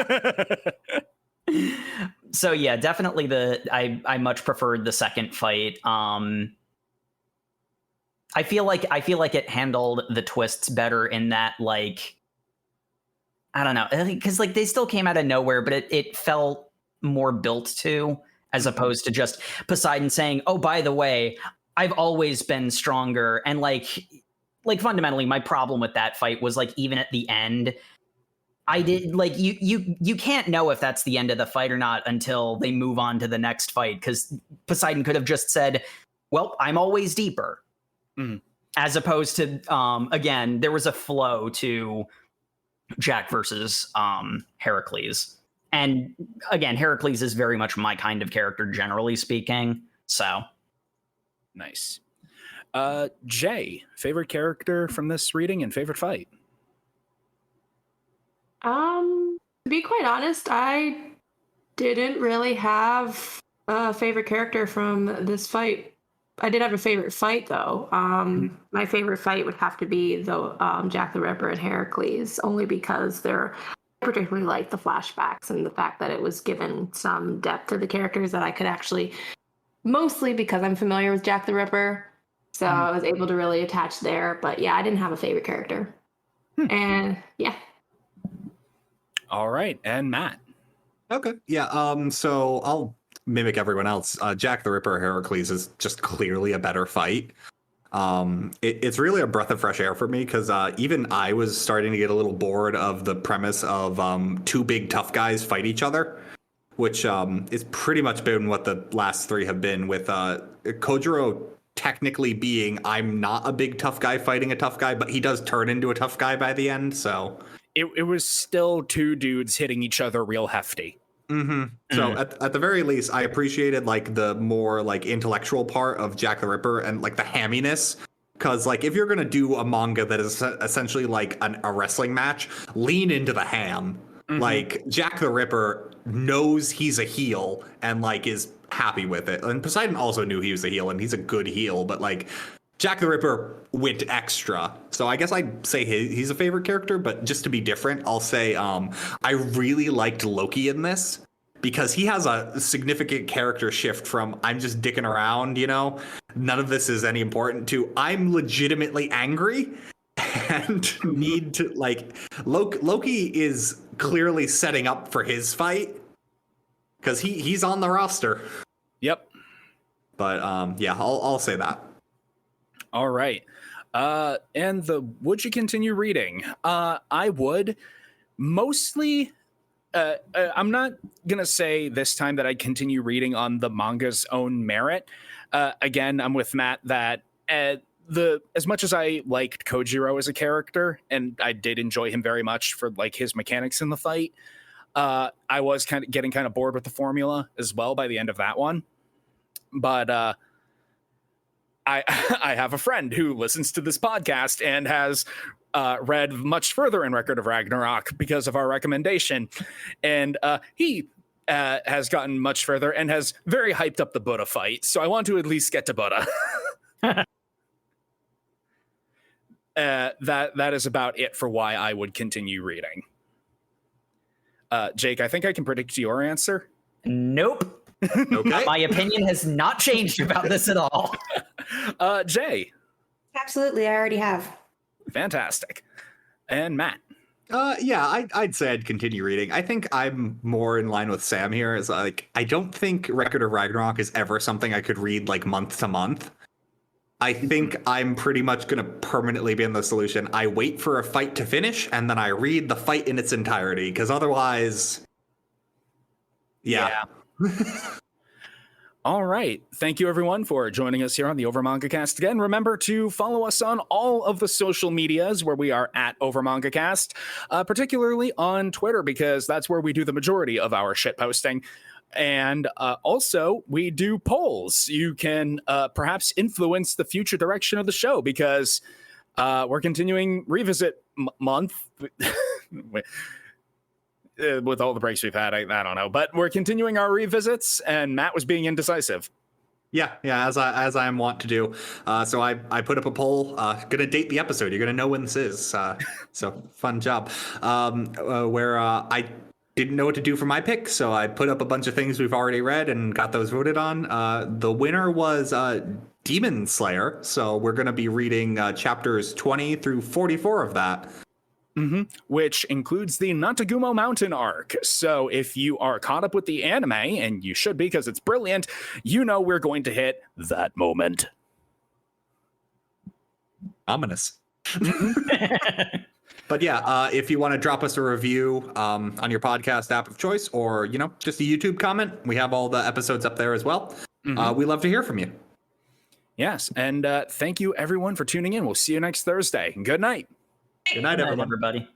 that. So yeah, definitely I much preferred the second fight. I feel like it handled the twists better in that, like, I don't know, because like they still came out of nowhere, but it felt more built to, as opposed to just Poseidon saying, "Oh, by the way, I've always been stronger." And like fundamentally, my problem with that fight was like, even at the end, I did like you can't know if that's the end of the fight or not until they move on to the next fight, because Poseidon could have just said, "Well, I'm always deeper," as opposed to again, there was a flow to Jack versus Heracles, and again, Heracles is very much my kind of character, generally speaking. So nice. Jay, favorite character from this reading and favorite fight? To be quite honest, I didn't really have a favorite character from this fight. I did have a favorite fight, though. My favorite fight would have to be the Jack the Ripper and Heracles, only because I particularly like the flashbacks and the fact that it was given some depth to the characters that I could actually, mostly because I'm familiar with Jack the Ripper, so I was able to really attach there. But yeah, I didn't have a favorite character. And yeah. All right, and Matt. Okay. Yeah. So I'll mimic everyone else. Jack the Ripper Heracles is just clearly a better fight. It's really a breath of fresh air for me, because even I was starting to get a little bored of the premise of two big tough guys fight each other, which is pretty much been what the last three have been, with Kojiro technically being, I'm not a big tough guy fighting a tough guy, but he does turn into a tough guy by the end. So it was still two dudes hitting each other real hefty. So at the very least, I appreciated like the more like intellectual part of Jack the Ripper and like the hamminess. Because like if you're gonna do a manga that is essentially like a wrestling match, lean into the ham. Like Jack the Ripper knows he's a heel and like is happy with it. And Poseidon also knew he was a heel, and he's a good heel, but like Jack the Ripper went extra. So I guess I'd say he's a favorite character, but just to be different, I'll say I really liked Loki in this, because he has a significant character shift from I'm just dicking around, you know, none of this is any important, to I'm legitimately angry and need to, like, Loki is clearly setting up for his fight, because he's on the roster. Yep. But yeah, I'll say that. All right. And would you continue reading? I would. Mostly, I'm not going to say this time that I continue reading on the manga's own merit. Again, I'm with Matt that as much as I liked Kojiro as a character, and I did enjoy him very much for like his mechanics in the fight, I was getting kind of bored with the formula as well by the end of that one. But I have a friend who listens to this podcast and has read much further in Record of Ragnarok because of our recommendation. And he has gotten much further and has very hyped up the Buddha fight. So I want to at least get to Buddha. That is about it for why I would continue reading. Jake, I think I can predict your answer. Nope. Okay. My opinion has not changed about this at all. Jay. Absolutely, I already have. Fantastic. And Matt. Yeah, I'd say I'd continue reading. I think I'm more in line with Sam here. Is like, I don't think Record of Ragnarok is ever something I could read like month to month. I think I'm pretty much going to permanently be in the solution. I wait for a fight to finish, and then I read the fight in its entirety, because otherwise, yeah. All right. Thank you, everyone, for joining us here on the OverMangaCast. Again, remember to follow us on all of the social medias where we are at OverMangaCast, particularly on Twitter, because that's where we do the majority of our shit posting. And also, we do polls. You can perhaps influence the future direction of the show, because we're continuing Revisit month. With all the breaks we've had, I don't know. But we're continuing our revisits, and Matt was being indecisive. Yeah, as I am wont to do. So I put up a poll. Gonna date the episode. You're gonna know when this is. So fun job. Where I didn't know what to do for my pick, so I put up a bunch of things we've already read and got those voted on. The winner was Demon Slayer. So we're gonna be reading chapters 20 through 44 of that. Which includes the Natagumo Mountain arc. So if you are caught up with the anime, and you should be because it's brilliant, you know we're going to hit that moment. Ominous. But yeah, if you want to drop us a review on your podcast app of choice, or just a YouTube comment, we have all the episodes up there as well. We love to hear from you. Yes, and thank you everyone for tuning in. We'll see you next Thursday. Good night. Good night, everyone. Everybody.